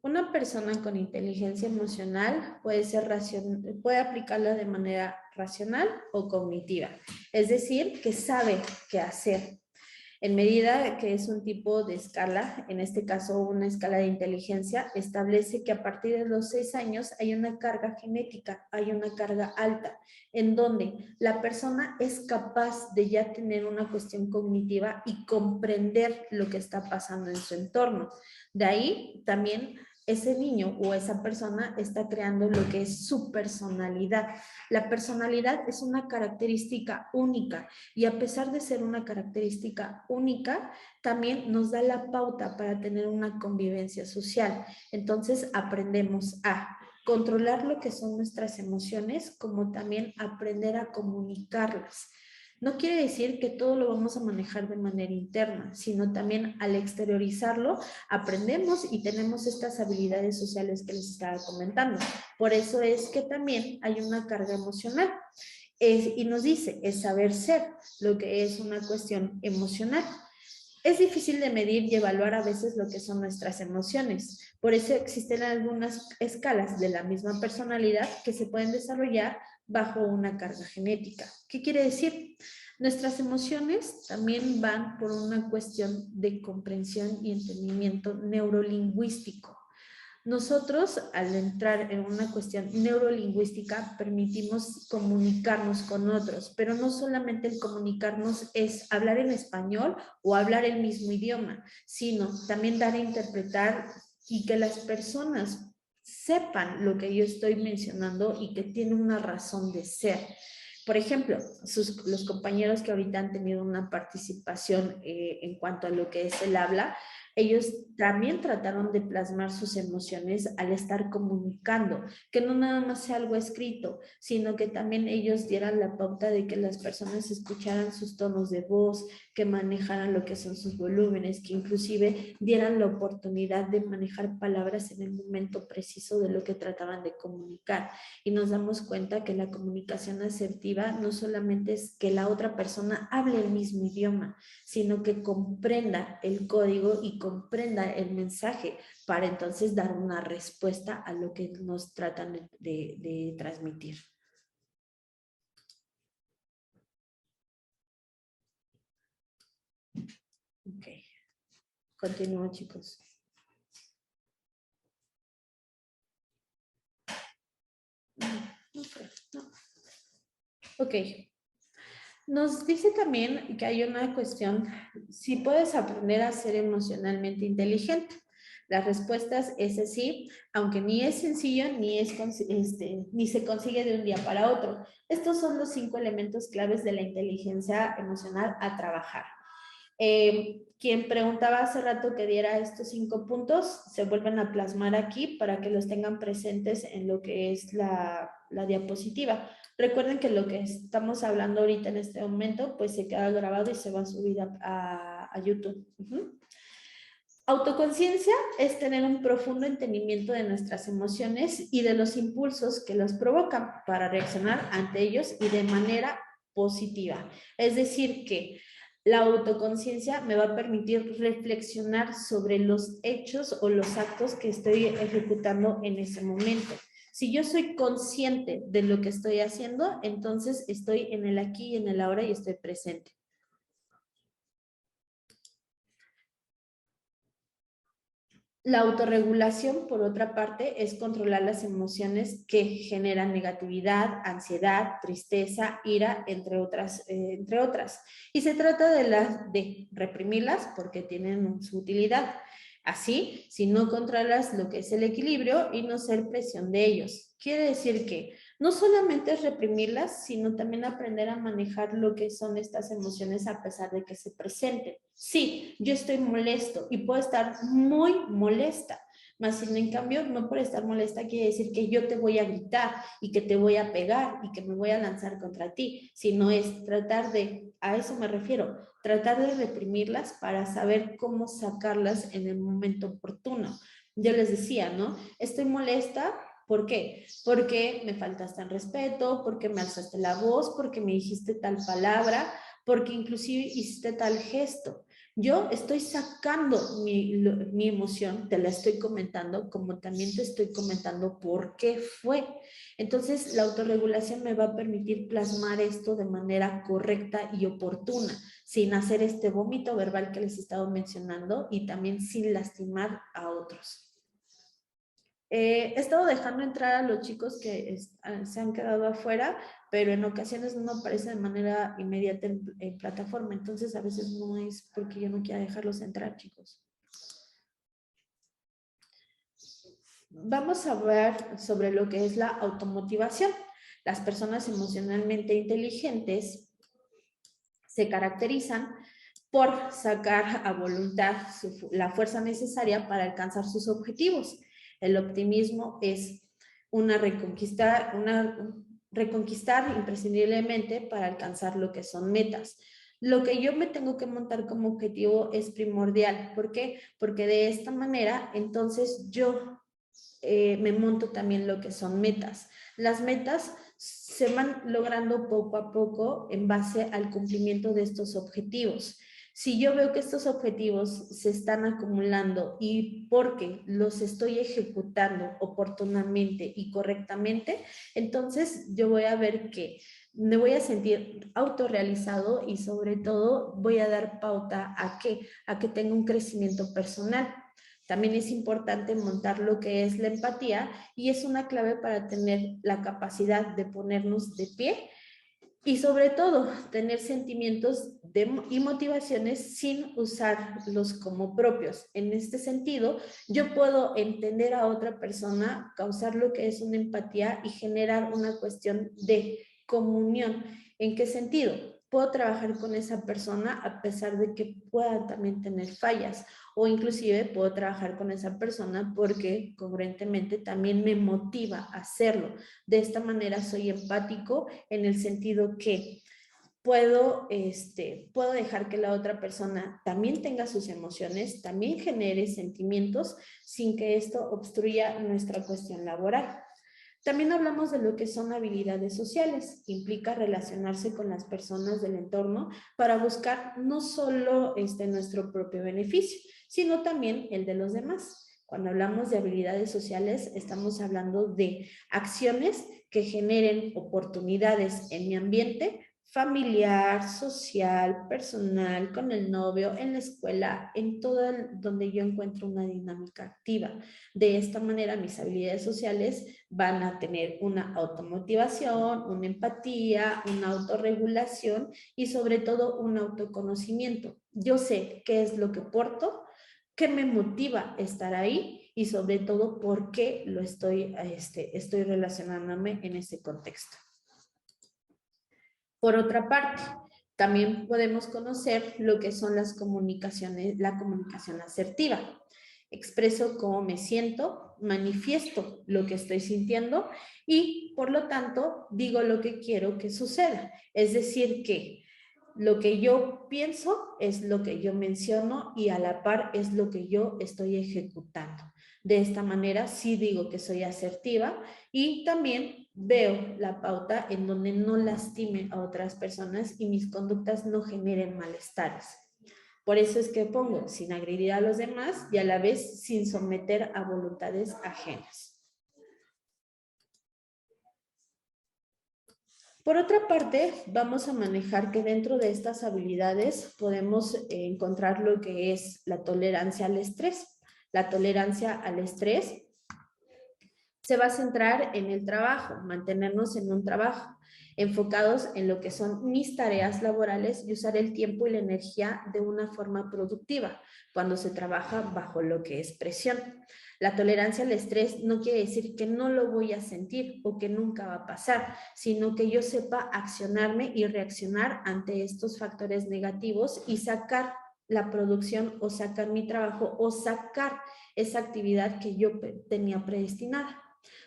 una persona con inteligencia emocional puede aplicarla de manera racional o cognitiva. Es decir, que sabe qué hacer. En medida que es un tipo de escala, en este caso una escala de inteligencia, establece que a partir de los 6 años hay una carga genética, hay una carga alta, en donde la persona es capaz de ya tener una cuestión cognitiva y comprender lo que está pasando en su entorno. De ahí también ese niño o esa persona está creando lo que es su personalidad. La personalidad es una característica única y a pesar de ser una característica única, también nos da la pauta para tener una convivencia social. Entonces aprendemos a controlar lo que son nuestras emociones, como también aprender a comunicarlas. No quiere decir que todo lo vamos a manejar de manera interna, sino también al exteriorizarlo aprendemos y tenemos estas habilidades sociales que les estaba comentando. Por eso es que también hay una carga emocional. Y nos dice, es saber ser, lo que es una cuestión emocional. Es difícil de medir y evaluar a veces lo que son nuestras emociones. Por eso existen algunas escalas de la misma personalidad que se pueden desarrollar bajo una carga genética. ¿Qué quiere decir? Nuestras emociones también van por una cuestión de comprensión y entendimiento neurolingüístico. Nosotros, al entrar en una cuestión neurolingüística, permitimos comunicarnos con otros, pero no solamente el comunicarnos es hablar en español o hablar el mismo idioma, sino también dar a interpretar y que las personas sepan lo que yo estoy mencionando y que tiene una razón de ser. Por ejemplo, los compañeros que ahorita han tenido una participación en cuanto a lo que es el habla, ellos también trataron de plasmar sus emociones al estar comunicando, que no nada más sea algo escrito, sino que también ellos dieran la pauta de que las personas escucharan sus tonos de voz, que manejaran lo que son sus volúmenes, que inclusive dieran la oportunidad de manejar palabras en el momento preciso de lo que trataban de comunicar. Y nos damos cuenta que la comunicación asertiva no solamente es que la otra persona hable el mismo idioma, sino que comprenda el código y comprenda el mensaje para entonces dar una respuesta a lo que nos tratan de transmitir. Ok. Continúo, chicos. Ok. Nos dice también que hay una cuestión, si puedes aprender a ser emocionalmente inteligente. Las respuestas es sí, aunque ni es sencillo ni se consigue de un día para otro. Estos son los 5 elementos claves de la inteligencia emocional a trabajar. Quien preguntaba hace rato que diera estos 5 puntos, se vuelven a plasmar aquí para que los tengan presentes en lo que es la diapositiva. Recuerden que lo que estamos hablando ahorita en este momento, pues se queda grabado y se va a subir a YouTube. Autoconciencia es tener un profundo entendimiento de nuestras emociones y de los impulsos que los provocan para reaccionar ante ellos y de manera positiva. Es decir que la autoconciencia me va a permitir reflexionar sobre los hechos o los actos que estoy ejecutando en ese momento. Si yo soy consciente de lo que estoy haciendo, entonces estoy en el aquí y en el ahora y estoy presente. La autorregulación, por otra parte, es controlar las emociones que generan negatividad, ansiedad, tristeza, ira, entre otras. Y se trata de reprimirlas porque tienen su utilidad. Así, si no controlas lo que es el equilibrio y no ser presión de ellos. Quiere decir que no solamente es reprimirlas, sino también aprender a manejar lo que son estas emociones a pesar de que se presenten. Sí, yo estoy molesto y puedo estar muy molesta, mas sin en cambio no por estar molesta quiere decir que yo te voy a gritar y que te voy a pegar y que me voy a lanzar contra ti, sino es tratar de, a eso me refiero, tratar de reprimirlas para saber cómo sacarlas en el momento oportuno. Yo les decía, ¿no? Estoy molesta. ¿Por qué? Porque me faltaste el respeto, porque me alzaste la voz, porque me dijiste tal palabra, porque inclusive hiciste tal gesto. Yo estoy sacando mi emoción, te la estoy comentando, como también te estoy comentando por qué fue. Entonces, la autorregulación me va a permitir plasmar esto de manera correcta y oportuna, sin hacer este vómito verbal que les he estado mencionando y también sin lastimar a otros. He estado dejando entrar a los chicos que se han quedado afuera, pero en ocasiones no aparece de manera inmediata en plataforma, entonces a veces no es porque yo no quiera dejarlos entrar, chicos. Vamos a hablar sobre lo que es la automotivación. Las personas emocionalmente inteligentes se caracterizan por sacar a voluntad la fuerza necesaria para alcanzar sus objetivos. El optimismo es una reconquista, reconquistar imprescindiblemente para alcanzar lo que son metas. Lo que yo me tengo que montar como objetivo es primordial. ¿Por qué? Porque de esta manera, entonces yo me monto también lo que son metas. Las metas se van logrando poco a poco en base al cumplimiento de estos objetivos. Si yo veo que estos objetivos se están acumulando y porque los estoy ejecutando oportunamente y correctamente, entonces yo voy a ver que me voy a sentir autorrealizado y sobre todo voy a dar pauta a que tenga un crecimiento personal. También es importante montar lo que es la empatía y es una clave para tener la capacidad de ponernos de pie y sobre todo tener sentimientos y motivaciones sin usarlos como propios. En este sentido, yo puedo entender a otra persona, causar lo que es una empatía y generar una cuestión de comunión. ¿En qué sentido? Puedo trabajar con esa persona a pesar de que pueda también tener fallas, o inclusive puedo trabajar con esa persona porque congruentemente también me motiva a hacerlo. De esta manera soy empático en el sentido que puedo dejar que la otra persona también tenga sus emociones, también genere sentimientos sin que esto obstruya nuestra cuestión laboral. También hablamos de lo que son habilidades sociales, que implica relacionarse con las personas del entorno para buscar no solo nuestro propio beneficio, sino también el de los demás. Cuando hablamos de habilidades sociales, estamos hablando de acciones que generen oportunidades en mi ambiente familiar, social, personal, con el novio, en la escuela, en todo donde yo encuentro una dinámica activa. De esta manera, mis habilidades sociales van a tener una automotivación, una empatía, una autorregulación y sobre todo un autoconocimiento. Yo sé qué es lo que porto, qué me motiva estar ahí y sobre todo por qué lo estoy relacionándome en ese contexto. Por otra parte, también podemos conocer lo que son las comunicaciones, la comunicación asertiva. Expreso cómo me siento, manifiesto lo que estoy sintiendo y, por lo tanto, digo lo que quiero que suceda. Es decir, que lo que yo pienso es lo que yo menciono y a la par es lo que yo estoy ejecutando. De esta manera sí digo que soy asertiva y también veo la pauta en donde no lastime a otras personas y mis conductas no generen malestares. Por eso es que pongo sin agredir a los demás y a la vez sin someter a voluntades ajenas. Por otra parte, vamos a manejar que dentro de estas habilidades podemos encontrar lo que es la tolerancia al estrés. La tolerancia al estrés se va a centrar en el trabajo, mantenernos en un trabajo, enfocados en lo que son mis tareas laborales y usar el tiempo y la energía de una forma productiva cuando se trabaja bajo lo que es presión. La tolerancia al estrés no quiere decir que no lo voy a sentir o que nunca va a pasar, sino que yo sepa accionarme y reaccionar ante estos factores negativos y sacar la producción o sacar mi trabajo o sacar esa actividad que yo tenía predestinada.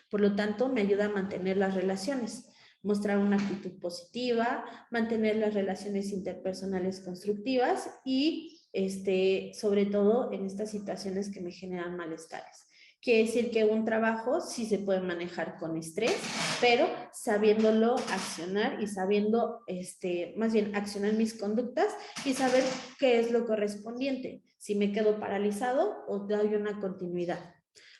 Por lo tanto, me ayuda a mantener las relaciones, mostrar una actitud positiva, mantener las relaciones interpersonales constructivas y sobre todo en estas situaciones que me generan malestares. Quiere decir que un trabajo sí se puede manejar con estrés, pero sabiéndolo accionar y sabiendo, más bien accionar mis conductas y saber qué es lo correspondiente, si me quedo paralizado o doy una continuidad.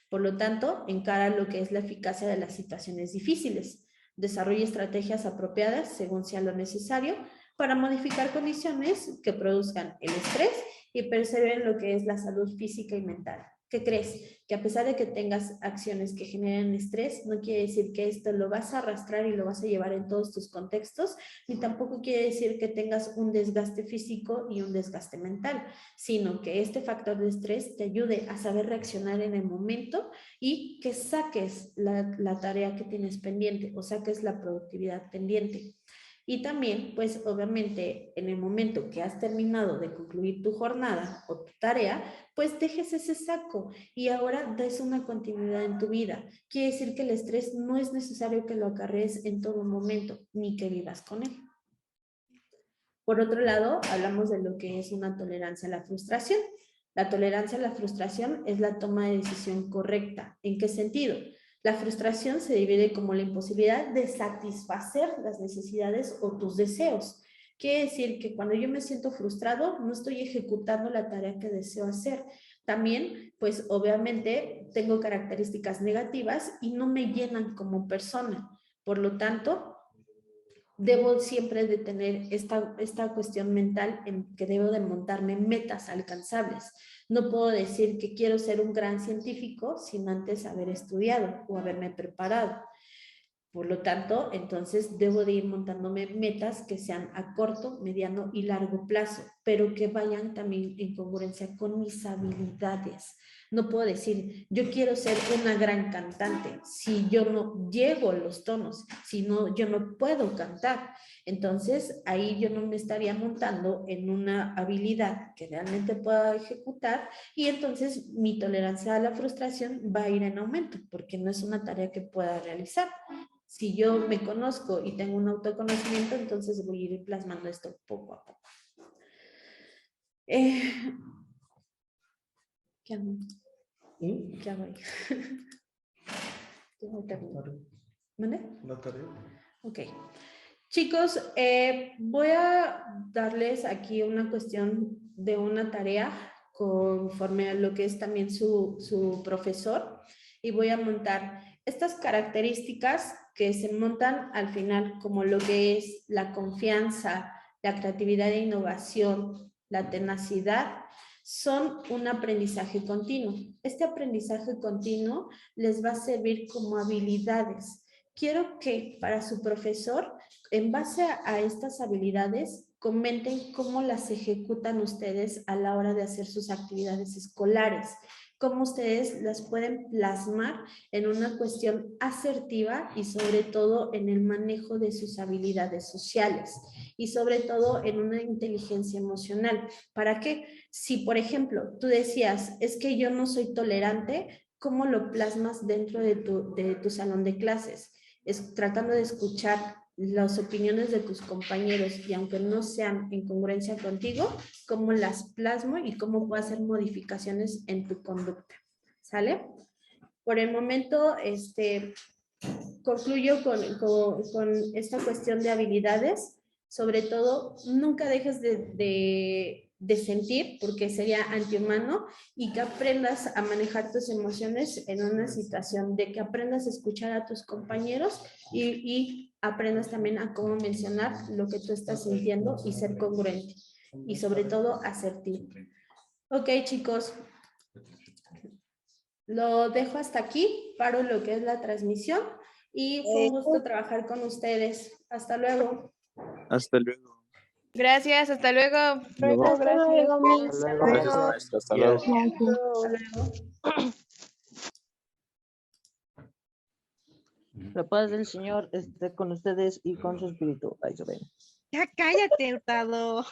Por lo tanto, encara lo que es la eficacia de las situaciones difíciles. Desarrolla estrategias apropiadas según sea lo necesario para modificar condiciones que produzcan el estrés y preserven lo que es la salud física y mental. ¿Qué crees? Que a pesar de que tengas acciones que generen estrés, no quiere decir que esto lo vas a arrastrar y lo vas a llevar en todos tus contextos, ni tampoco quiere decir que tengas un desgaste físico y un desgaste mental, sino que este factor de estrés te ayude a saber reaccionar en el momento y que saques la tarea que tienes pendiente o saques la productividad pendiente. Y también, pues obviamente, en el momento que has terminado de concluir tu jornada o tu tarea, pues dejes ese saco y ahora des una continuidad en tu vida. Quiere decir que el estrés no es necesario que lo acarrees en todo momento, ni que vivas con él. Por otro lado, hablamos de lo que es una tolerancia a la frustración. La tolerancia a la frustración es la toma de decisión correcta. ¿En qué sentido? La frustración se divide como la imposibilidad de satisfacer las necesidades o tus deseos. Quiere decir que cuando yo me siento frustrado, no estoy ejecutando la tarea que deseo hacer. También, pues obviamente, tengo características negativas y no me llenan como persona. Por lo tanto, debo siempre de tener esta cuestión mental en que debo de montarme metas alcanzables. No puedo decir que quiero ser un gran científico sin antes haber estudiado o haberme preparado. Por lo tanto, entonces debo de ir montándome metas que sean a corto, mediano y largo plazo, pero que vayan también en congruencia con mis habilidades. No puedo decir, yo quiero ser una gran cantante si yo no llego a los tonos, si no, yo no puedo cantar. Entonces, ahí yo no me estaría montando en una habilidad que realmente pueda ejecutar y entonces mi tolerancia a la frustración va a ir en aumento porque no es una tarea que pueda realizar. Si yo me conozco y tengo un autoconocimiento, entonces voy a ir plasmando esto poco a poco. ¿Qué hago? ¿Qué hago ahí? ¿Vale? ¿Una tarea? Ok. Chicos, voy a darles aquí una cuestión de una tarea conforme a lo que es también su profesor y voy a montar estas características que se montan al final como lo que es la confianza, la creatividad e innovación, la tenacidad, son un aprendizaje continuo. Este aprendizaje continuo les va a servir como habilidades. Quiero que para su profesor, en base a estas habilidades, comenten cómo las ejecutan ustedes a la hora de hacer sus actividades escolares, cómo ustedes las pueden plasmar en una cuestión asertiva y sobre todo en el manejo de sus habilidades sociales y sobre todo en una inteligencia emocional. ¿Para qué? Si, por ejemplo, tú decías, es que yo no soy tolerante, ¿cómo lo plasmas dentro de tu salón de clases? Es tratando de escuchar las opiniones de tus compañeros y aunque no sean en congruencia contigo, cómo las plasmo y cómo puedo hacer modificaciones en tu conducta. ¿Sale? Por el momento, concluyo con esta cuestión de habilidades. Sobre todo, nunca dejes de sentir, porque sería antihumano, y que aprendas a manejar tus emociones en una situación de que aprendas a escuchar a tus compañeros y aprendas también a cómo mencionar lo que tú estás sintiendo y ser congruente y sobre todo asertivo. Ok, chicos, lo dejo hasta aquí, paro lo que es la transmisión y fue un gusto trabajar con ustedes. Hasta luego. Hasta luego. Gracias, hasta luego. Luego, gracias. Hasta luego. Gracias, maestra. Hasta luego. Hasta luego. La paz del Señor esté con ustedes y con su espíritu. Ahí se ven. Ya cállate, Hurtado.